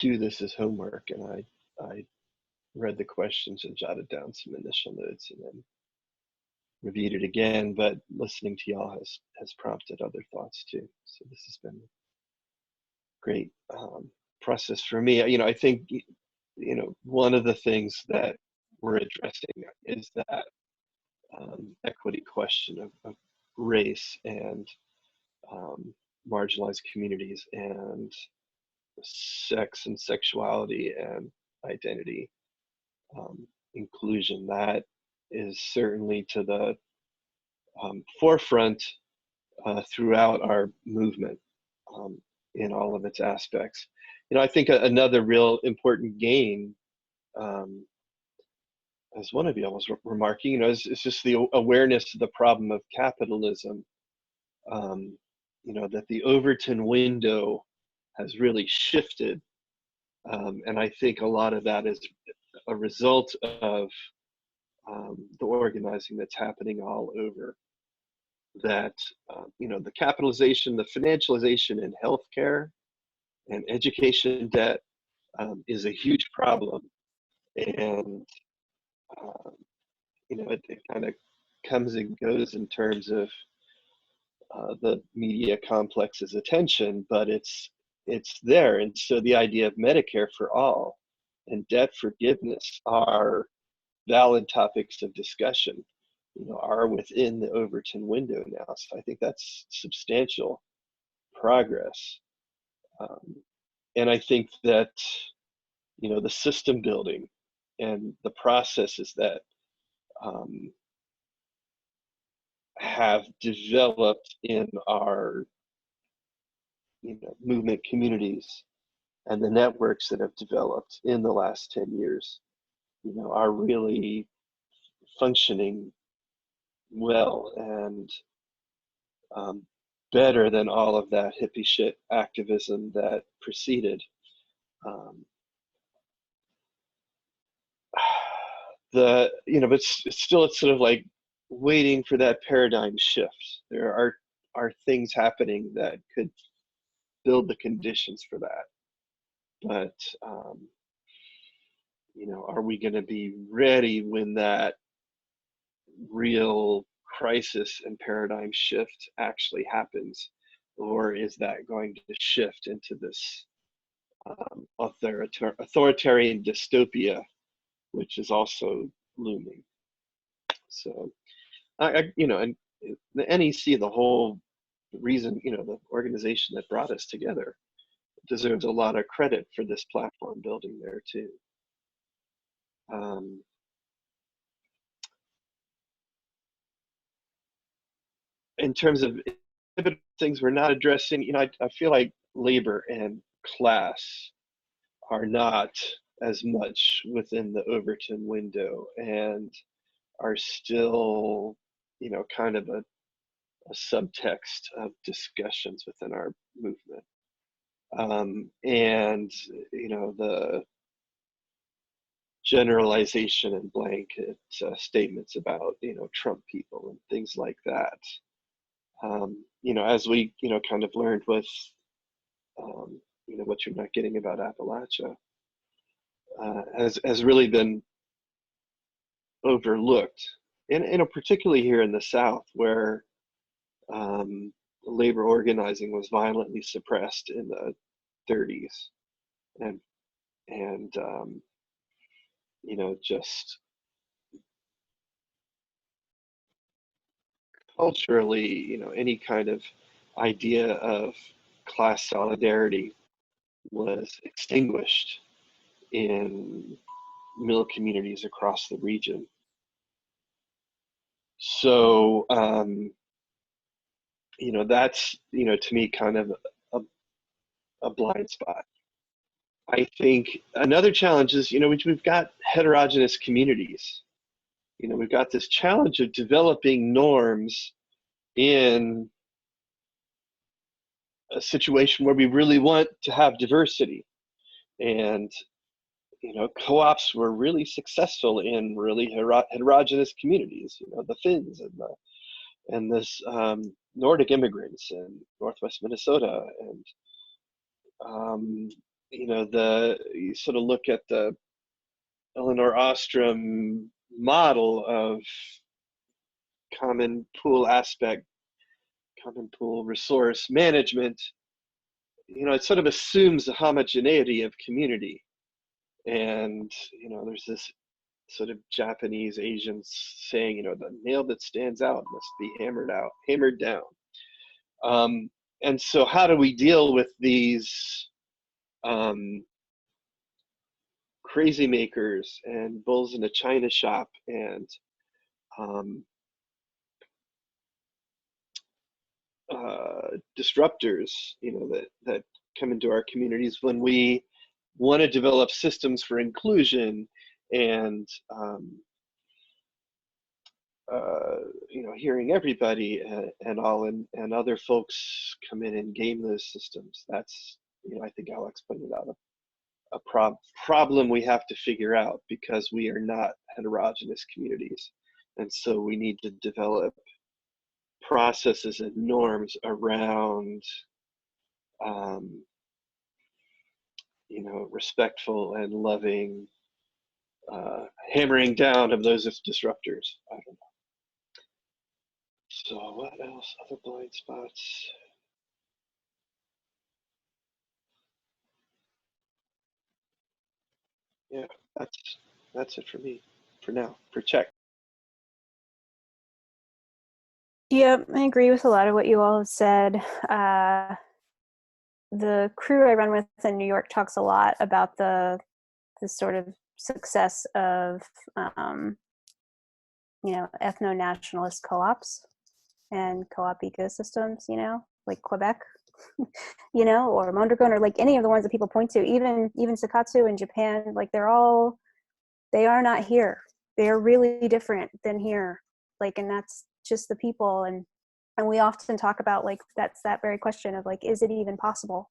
do this as homework, and I read the questions and jotted down some initial notes and then reviewed it again, but listening to y'all has prompted other thoughts too. So this has been a great process for me. I think, one of the things that we're addressing is that equity question of race and marginalized communities and sex and sexuality and identity, inclusion. That is certainly to the forefront throughout our movement in all of its aspects. I think another real important gain, as one of you was remarking, is just the awareness of the problem of capitalism. That the Overton window has really shifted, and I think a lot of that is a result of the organizing that's happening all over. That the capitalization, the financialization in healthcare and education debt is a huge problem, and it kind of comes and goes in terms of the media complex's attention, but it's there. And so the idea of Medicare for all and debt forgiveness are valid topics of discussion, are within the Overton window now. So I think that's substantial progress. And I think that, the system building and the processes that have developed in our movement communities and the networks that have developed in the last 10 years are really functioning well and better than all of that hippie shit activism that preceded. But it's sort of like waiting for that paradigm shift. There are things happening that could build the conditions for that. But, are we going to be ready when that real crisis and paradigm shift actually happens? Or is that going to shift into this authoritarian dystopia, which is also looming? So, and the NEC, the whole reason, the organization that brought us together, deserves a lot of credit for this platform building there too. In terms of things we're not addressing, I feel like labor and class are not as much within the Overton window and are still, kind of a subtext of discussions within our movement. And, the generalization and blanket statements about, Trump people and things like that. As we, kind of learned with, what you're not getting about Appalachia, has really been overlooked. And, particularly here in the South, where labor organizing was violently suppressed in the 30s. And just culturally, any kind of idea of class solidarity was extinguished in mill communities across the region. So, that's, to me, kind of a blind spot. I think another challenge is, we've got heterogeneous communities. We've got this challenge of developing norms in a situation where we really want to have diversity. And, co-ops were really successful in really heterogeneous communities, the Finns and this Nordic immigrants in Northwest Minnesota. And, you sort of look at the Eleanor Ostrom model of common pool resource management, it sort of assumes the homogeneity of community. And, there's this sort of Japanese Asian saying, the nail that stands out must be hammered down. And so how do we deal with these crazy makers and bulls in a china shop and disruptors, that come into our communities when we want to develop systems for inclusion and hearing everybody and all, and other folks come in and game those systems. That's, I think Alex pointed out a problem we have to figure out, because we are not heterogeneous communities. And so we need to develop processes and norms around respectful and loving hammering down of those disruptors. I don't know. So what else? Other blind spots? Yeah, that's it for me for now, for check. Yep, I agree with a lot of what you all have said. The crew I run with in New York talks a lot about the sort of success of ethno-nationalist co-ops and co-op ecosystems, like Quebec, or Mondragon, or like any of the ones that people point to, even Sakatsu in Japan, like they are not here. They are really different than here. Like, and that's just the people. And we often talk about, like, that's that very question of, like, is it even possible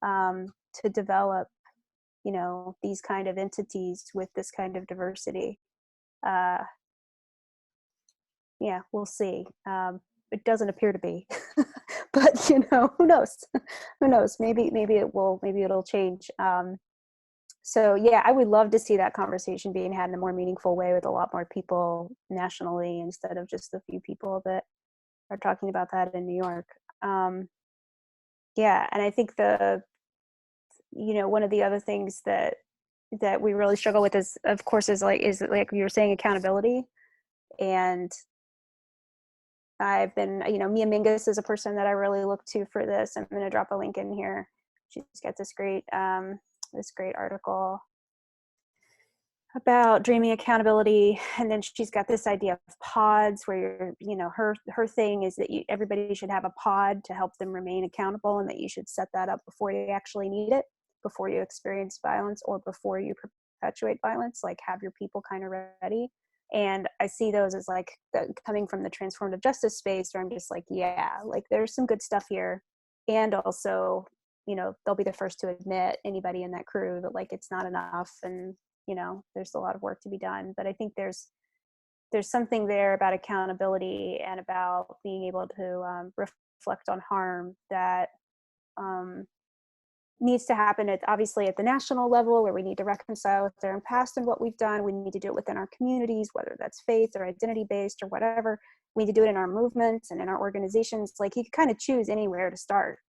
to develop, these kind of entities with this kind of diversity? Yeah, we'll see. It doesn't appear to be, but who knows? Who knows? Maybe it will. Maybe it'll change. So yeah, I would love to see that conversation being had in a more meaningful way with a lot more people nationally, instead of just the few people that are talking about that in New York. Yeah, and I think one of the other things that we really struggle with is, of course, is like you were saying, accountability. And I've been, Mia Mingus is a person that I really look to for this. I'm going to drop a link in here. She's got this great article about dreaming accountability. And then she's got this idea of pods, where her thing is that everybody should have a pod to help them remain accountable, and that you should set that up before you actually need it, before you experience violence or before you perpetuate violence, like have your people kind of ready. And I see those as like coming from the transformative justice space, where I'm just like, yeah, like there's some good stuff here. And also, they'll be the first to admit, anybody in that crew, that like it's not enough, and there's a lot of work to be done. But I think there's something there about accountability and about being able to reflect on harm that needs to happen obviously at the national level, where we need to reconcile with our past and what we've done. We need to do it within our communities, whether that's faith or identity based or whatever. We need to do it in our movements and in our organizations. Like, you can kind of choose anywhere to start,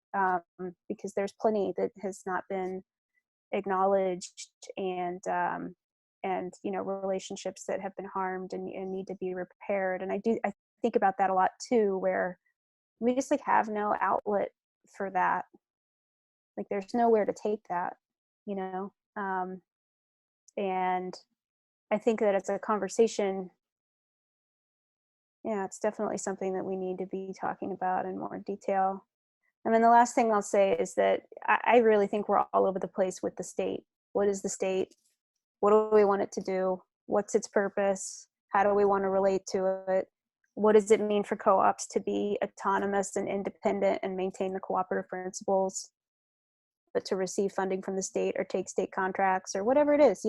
because there's plenty that has not been acknowledged, and relationships that have been harmed and need to be repaired. And I think about that a lot too, where we just like have no outlet for that. Like, there's nowhere to take that, and I think that it's a conversation. Yeah, it's definitely something that we need to be talking about in more detail. And then the last thing I'll say is that I really think we're all over the place with the state. What is the state? What do we want it to do? What's its purpose? How do we want to relate to it? What does it mean for co-ops to be autonomous and independent and maintain the cooperative principles, but to receive funding from the state or take state contracts or whatever it is?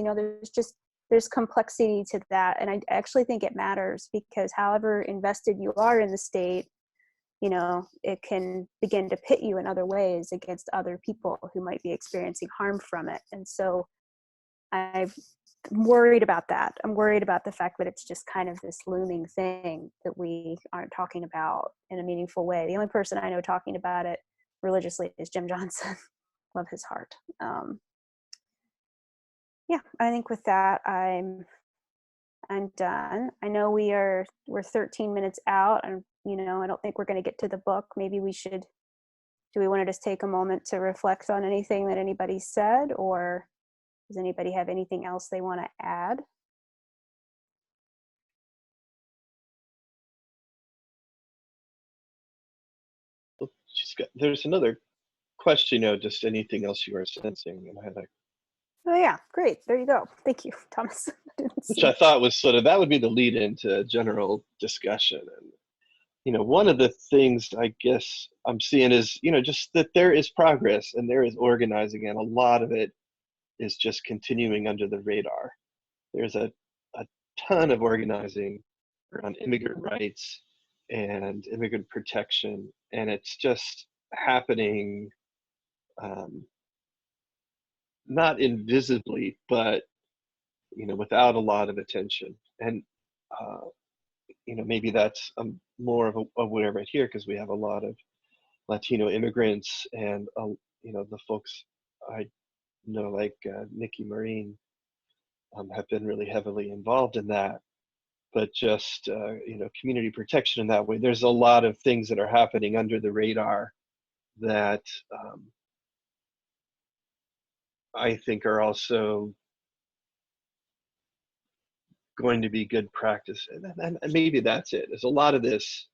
There's complexity to that. And I actually think it matters, because however invested you are in the state, it can begin to pit you in other ways against other people who might be experiencing harm from it. And so I'm worried about that. I'm worried about the fact that it's just kind of this looming thing that we aren't talking about in a meaningful way. The only person I know talking about it religiously is Jim Johnson. Love his heart. Yeah, I think with that, I'm I'm done. I know we're 13 minutes out, and I don't think we're going to get to the book. Maybe do we want to just take a moment to reflect on anything that anybody said, or does anybody have anything else they want to add? There's another question, just anything else you are sensing, and I had Oh yeah, great. There you go. Thank you, Thomas. which I thought was that would be the lead into general discussion. And one of the things I guess I'm seeing is, just that there is progress and there is organizing, and a lot of it is just continuing under the radar. There's a ton of organizing around immigrant rights and immigrant protection, and it's just happening, not invisibly, but without a lot of attention. And maybe that's more of aware right here because we have a lot of Latino immigrants, and the folks I know, like Nikki Marine, have been really heavily involved in that. But just community protection in that way. There's a lot of things that are happening under the radar that I think are also going to be good practice, and maybe that's it. There's a lot of this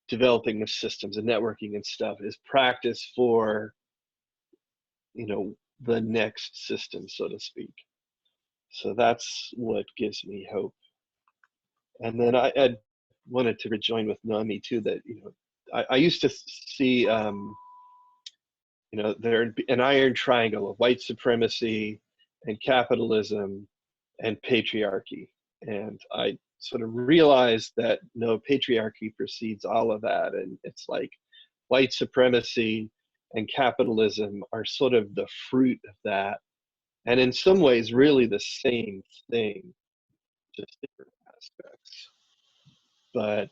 developing of systems and networking and stuff is practice for the next system, so to speak. So that's what gives me hope. And then I wanted to rejoin with Nami too, that I used to see there an iron triangle of white supremacy and capitalism and patriarchy, and I sort of realized that no, patriarchy precedes all of that, and it's like white supremacy and capitalism are sort of the fruit of that, and in some ways really the same thing, just different aspects. But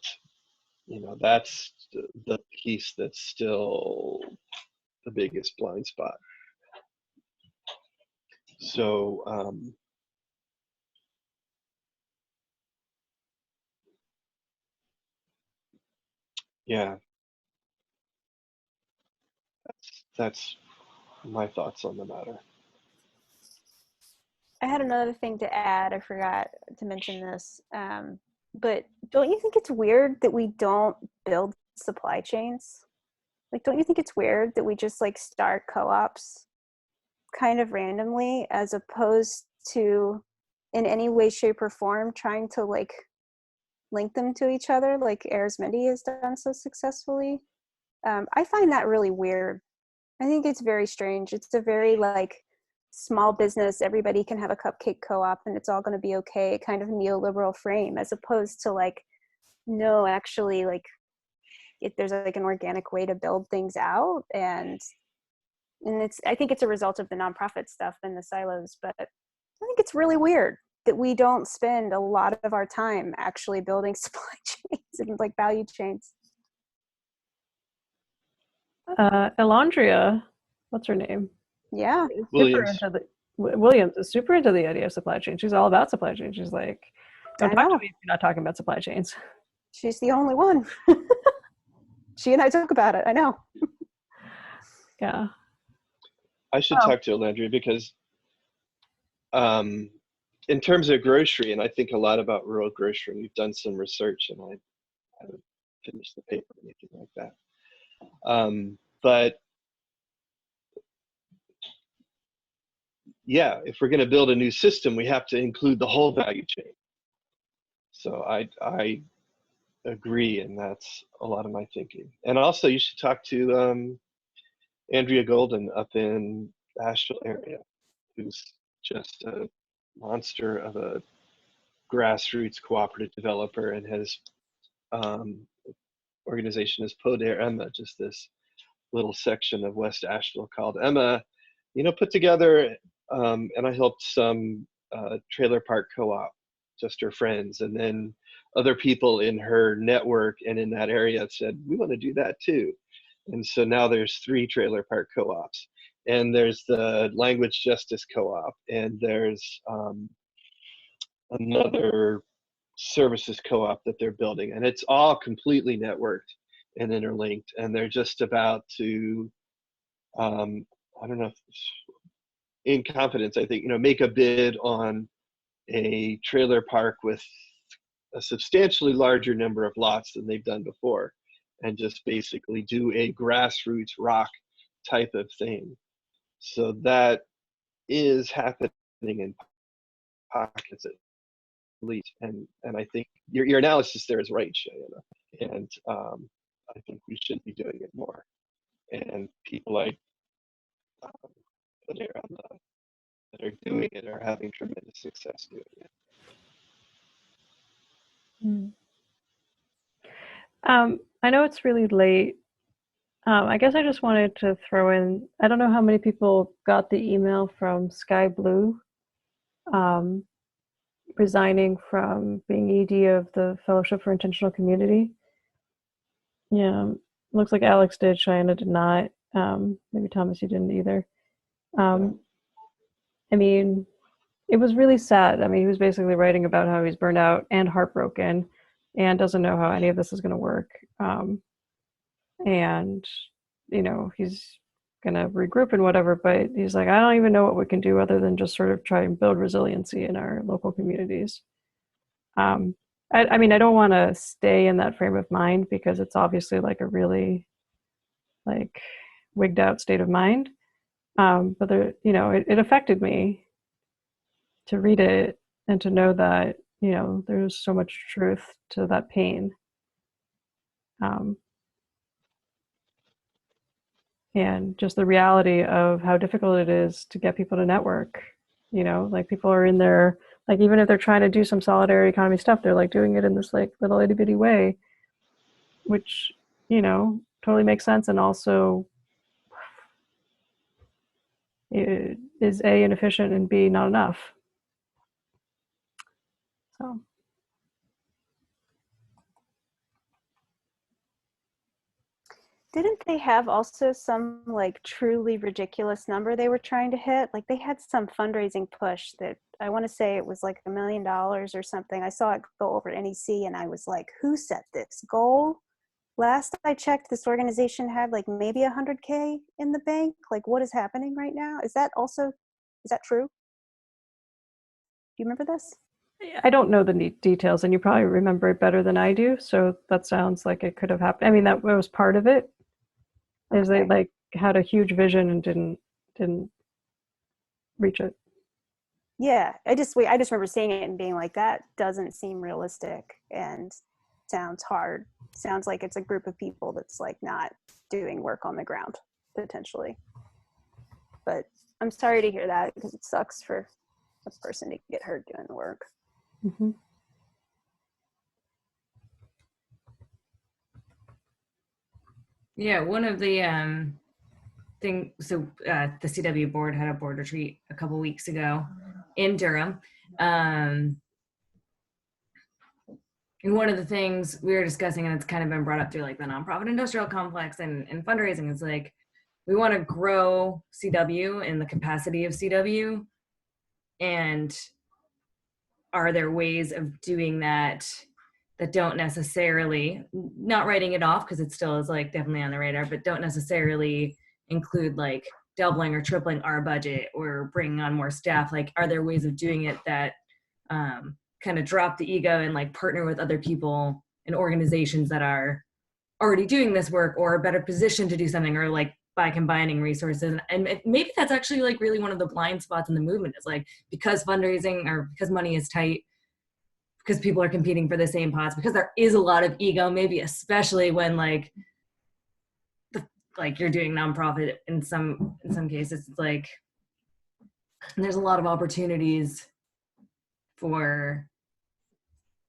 that's the piece that's still the biggest blind spot. So yeah, that's my thoughts on the matter. I had another thing to add. I forgot to mention this. But don't you think it's weird that we don't build supply chains? Like, don't you think it's weird that we just like start co-ops kind of randomly, as opposed to in any way, shape, or form trying to like link them to each other like Arizmendi has done so successfully? I find that really weird. I think it's very strange. It's a very like small business, everybody can have a cupcake co-op and it's all going to be okay kind of neoliberal frame, as opposed to like, no, actually, like if there's like an organic way to build things out, and I think it's a result of the nonprofit stuff and the silos, but I think it's really weird that we don't spend a lot of our time actually building supply chains and like value chains. Elandria, what's her name? Yeah. Williams. Williams is super into the idea of supply chain. She's all about supply chain. She's like, don't talk to me if you're not talking about supply chains. She's the only one. She and I talk about it. I know. Yeah. I should talk to Elandria because in terms of grocery, and I think a lot about rural grocery, we've done some research, and I haven't finished the paper or anything like that. But yeah, if we're going to build a new system, we have to include the whole value chain. So I agree, and that's a lot of my thinking. And also, you should talk to Andrea Golden up in the Asheville area, who's just a monster of a grassroots cooperative developer, and his organization is Poder Emma, just this little section of West Asheville called Emma, put together, and I helped some trailer park co-op, just her friends, and then other people in her network and in that area said, we want to do that too. And so now there's 3 trailer park co-ops, and there's the language justice co-op, and there's another services co-op that they're building, and it's all completely networked and interlinked, and they're just about to I don't know if in confidence, I think, make a bid on a trailer park with a substantially larger number of lots than they've done before, and just basically do a grassroots rock type of thing. So that is happening in pockets at least, and I think your analysis there is right, Shayna, and I think we should be doing it more. And people like that are doing it are having tremendous success doing it. I know it's really late. I guess I just wanted to throw in, I don't know how many people got the email from Sky Blue resigning from being ED of the Fellowship for Intentional Community. Yeah, looks like Alex did, Cheyenne did not. Maybe Thomas, you didn't either. I mean, it was really sad. I mean, he was basically writing about how he's burned out and heartbroken and doesn't know how any of this is going to work. And, he's going to regroup and whatever, but he's like, I don't even know what we can do other than just sort of try and build resiliency in our local communities. I mean, I don't want to stay in that frame of mind because it's obviously like a really like wigged out state of mind. But there, it affected me to read it and to know that, there's so much truth to that pain. And just the reality of how difficult it is to get people to network. Like people are in there, like even if they're trying to do some solidarity economy stuff, they're like doing it in this like little itty bitty way, which, totally makes sense. And also it is A, inefficient, and B, not enough. So. Didn't they have also some like truly ridiculous number they were trying to hit? Like they had some fundraising push that I want to say it was like $1 million or something. I saw it go over NEC and I was like, who set this goal? Last I checked, this organization had like maybe 100K in the bank. Like what is happening right now? Is that true? Do you remember this? I don't know the details, and you probably remember it better than I do. So that sounds like it could have happened. I mean, that was part of it. Is they like had a huge vision and didn't reach it. Yeah, I just remember seeing it and being like, that doesn't seem realistic and sounds hard. Sounds like it's a group of people that's like not doing work on the ground potentially. But I'm sorry to hear that because it sucks for a person to get hurt doing the work. Mm-hmm. Yeah, one of the the CW board had a board retreat a couple weeks ago in Durham. And one of the things we were discussing, and it's kind of been brought up through like the nonprofit industrial complex and fundraising, is like, we want to grow CW in the capacity of CW. And are there ways of doing that don't necessarily, not writing it off because it still is like definitely on the radar, but don't necessarily include like doubling or tripling our budget or bringing on more staff? Like, are there ways of doing it that kind of drop the ego and like partner with other people and organizations that are already doing this work or are better positioned to do something, or like by combining resources? And maybe that's actually like really one of the blind spots in the movement, is like, because fundraising or because money is tight, because people are competing for the same pots, because there is a lot of ego, maybe especially when like you're doing nonprofit in some cases, it's like there's a lot of opportunities for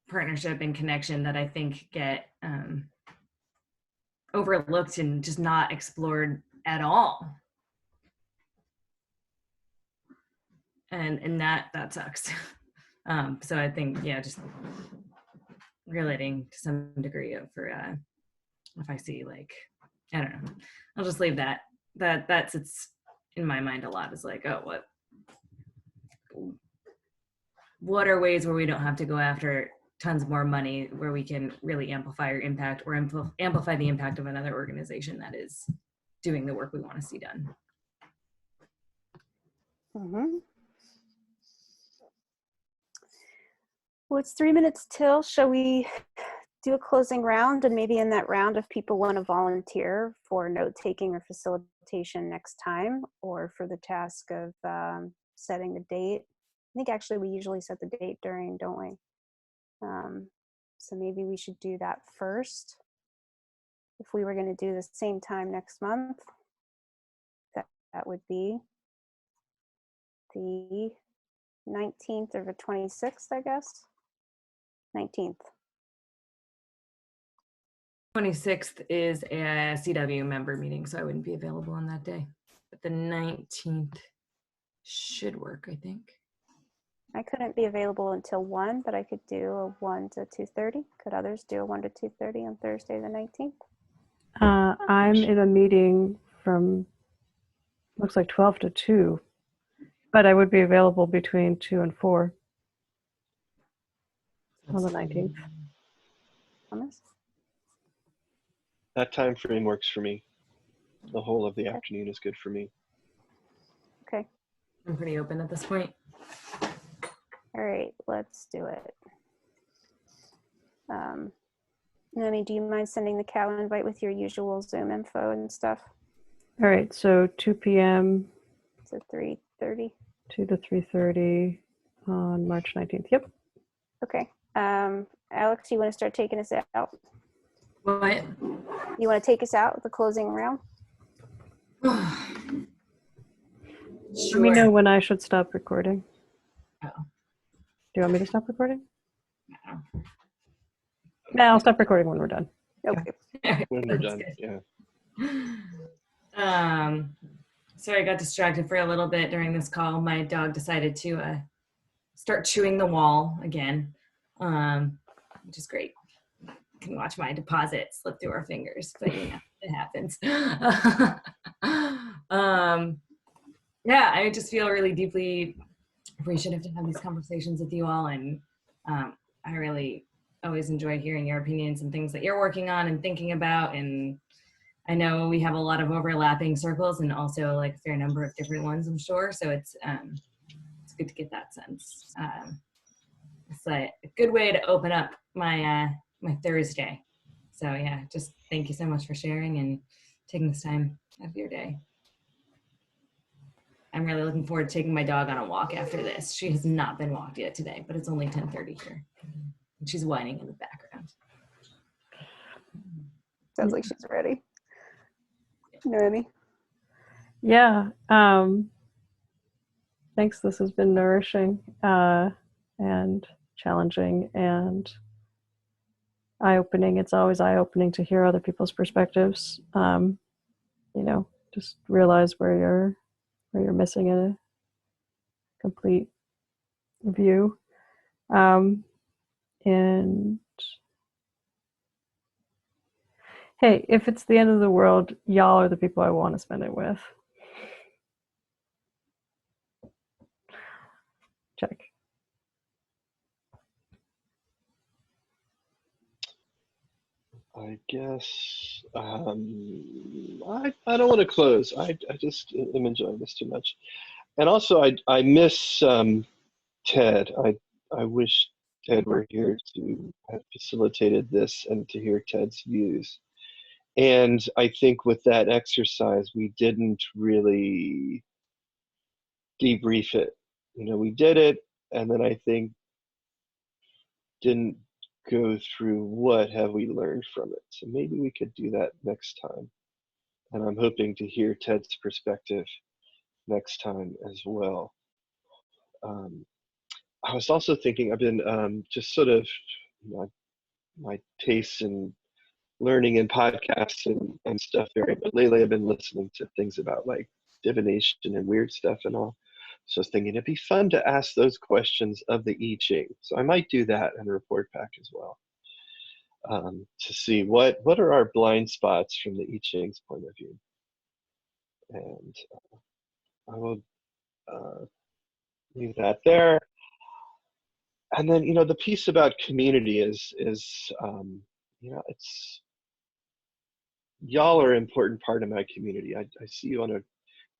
partnership and connection that I think get overlooked and just not explored at all. And that sucks. So I think, yeah, just relating to some degree of, for if I see like, I don't know, I'll just leave that sits in my mind a lot, is like, oh, what are ways where we don't have to go after tons more money, where we can really amplify our impact, or amplify the impact of another organization that is doing the work we want to see done. Mm-hmm. Well, it's 3 minutes till. Shall we do a closing round? And maybe in that round, if people want to volunteer for note taking or facilitation next time, or for the task of setting the date. I think actually we usually set the date during, don't we? So maybe we should do that first. If we were going to do the same time next month, that would be the 19th or the 26th, I guess. 19th. 26th is a CW member meeting, so I wouldn't be available on that day. But the 19th should work, I think. I couldn't be available until 1, but I could do a 1 to 2:30. Could others do a 1 to 2:30 on Thursday the 19th? I'm in a meeting from, looks like 12 to 2, but I would be available between 2 and 4 on the 19th. Thomas? That time frame works for me. The whole of the afternoon is good for me. Okay. I'm pretty open at this point. All right, let's do it. Noemi, do you mind sending the Cal invite with your usual Zoom info and stuff? All right, so 2 p.m. To 3:30. 2 to 3:30 on March 19th. Yep. Okay. Alex, you want to start taking us out? What? You want to take us out with the closing round? Let Sure. me know when I should stop recording. Oh. Do you want me to stop recording? No. No, I'll stop recording when we're done. Okay. When we're That's done, good. yeah. Sorry, I got distracted for a little bit during this call. My dog decided to start chewing the wall again, which is great. You can watch my deposit slip through our fingers, but you know, it happens. Yeah, I just feel really deeply appreciative to have these conversations with you all, and I really always enjoy hearing your opinions and things that you're working on and thinking about. And I know we have a lot of overlapping circles and also like a fair number of different ones, I'm sure. So it's good to get that sense. It's a good way to open up my my Thursday. So yeah, just thank you so much for sharing and taking this time out of your day. I'm really looking forward to taking my dog on a walk after this. She has not been walked yet today, but it's only 10:30 here. And she's whining in the background. Sounds like she's ready. Noemi? Yeah. Thanks. This has been nourishing and challenging and eye-opening. It's always eye-opening to hear other people's perspectives. You know, just realize where you're missing a complete view. And hey, if it's the end of the world, y'all are the people I want to spend it with. Check. I guess I don't want to close. I just am enjoying this too much, and also I miss Ted. I wish Ted were here to have facilitated this and to hear Ted's views. And I think with that exercise, we didn't really debrief it. You know, we did it, and then I think didn't go through what have we learned from it. So maybe we could do that next time. And I'm hoping to hear Ted's perspective next time as well. I was also thinking, I've been just sort of, you know, my tastes in learning and podcasts and stuff vary, but lately I've been listening to things about like divination and weird stuff and all. So I was thinking it'd be fun to ask those questions of the I Ching. So I might do that and report back as well, to see what are our blind spots from the I Ching's point of view. And I will leave that there. And then, you know, the piece about community is you know, it's, y'all are an important part of my community. I see you on a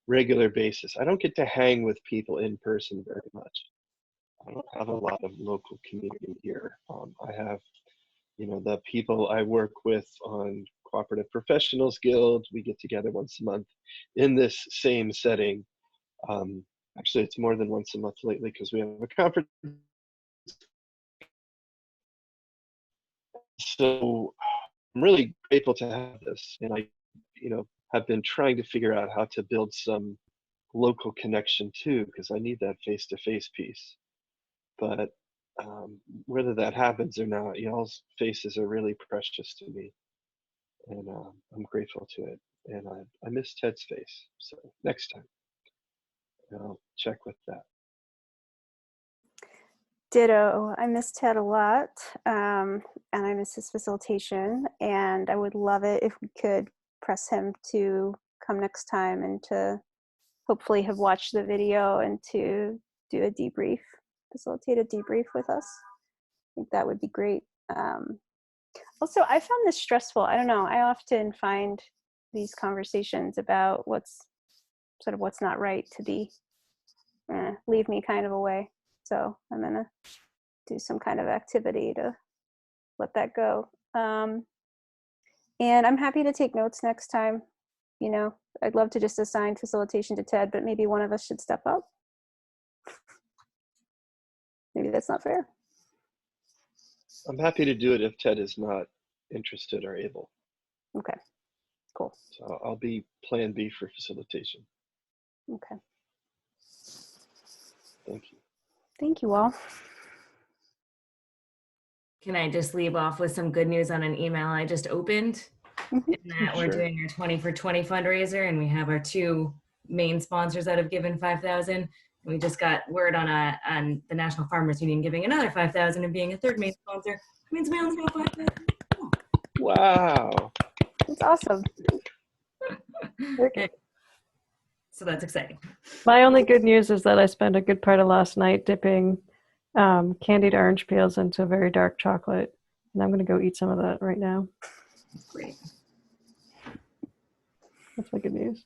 regular basis. I don't get to hang with people in person very much. I don't have a lot of local community here. I have, you know, the people I work with on Cooperative Professionals Guild. We get together once a month in this same setting. Actually, it's more than once a month lately because we have a conference. So I'm really grateful to have this, and I, you know, have been trying to figure out how to build some local connection too, because I need that face-to-face piece. But whether that happens or not, y'all's faces are really precious to me, and I'm grateful to it. And I miss Ted's face, so next time I'll check with that. Ditto. I miss Ted a lot, and I miss his facilitation, and I would love it if we could press him to come next time and to hopefully have watched the video and to do a debrief, facilitate a debrief with us. I think that would be great. Also, I found this stressful. I don't know. I often find these conversations about what's not right to be leave me kind of away. So I'm gonna do some kind of activity to let that go. And I'm happy to take notes next time. You know, I'd love to just assign facilitation to Ted, but maybe one of us should step up. Maybe that's not fair. I'm happy to do it if Ted is not interested or able. Okay, cool. So I'll be plan B for facilitation. Okay. Thank you. Thank you all. Can I just leave off with some good news on an email I just opened? Mhm. In that we're Sure. doing our 20 for 20 fundraiser, and we have our two main sponsors that have given 5,000. We just got word on the National Farmers Union giving another 5,000 and being a third main sponsor. It means we only have 5,000. Wow. That's awesome. Okay. So that's exciting. My only good news is that I spent a good part of last night dipping candied orange peels into very dark chocolate, and I'm going to go eat some of that right now. Great. That's my good news.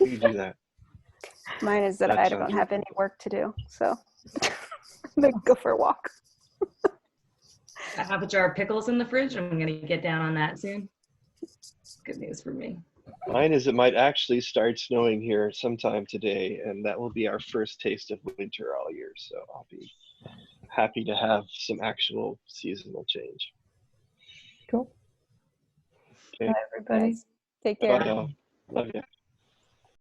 You do that. Mine is that That I sounds don't have any work to do, so I'm gonna go for a walk. I have a jar of pickles in the fridge. I'm going to get down on that soon. Good news for me. Mine is it might actually start snowing here sometime today, and that will be our first taste of winter all year. So I'll be happy to have some actual seasonal change. Cool. Okay. Bye, everybody. Guys, take care. Bye, all. Love you.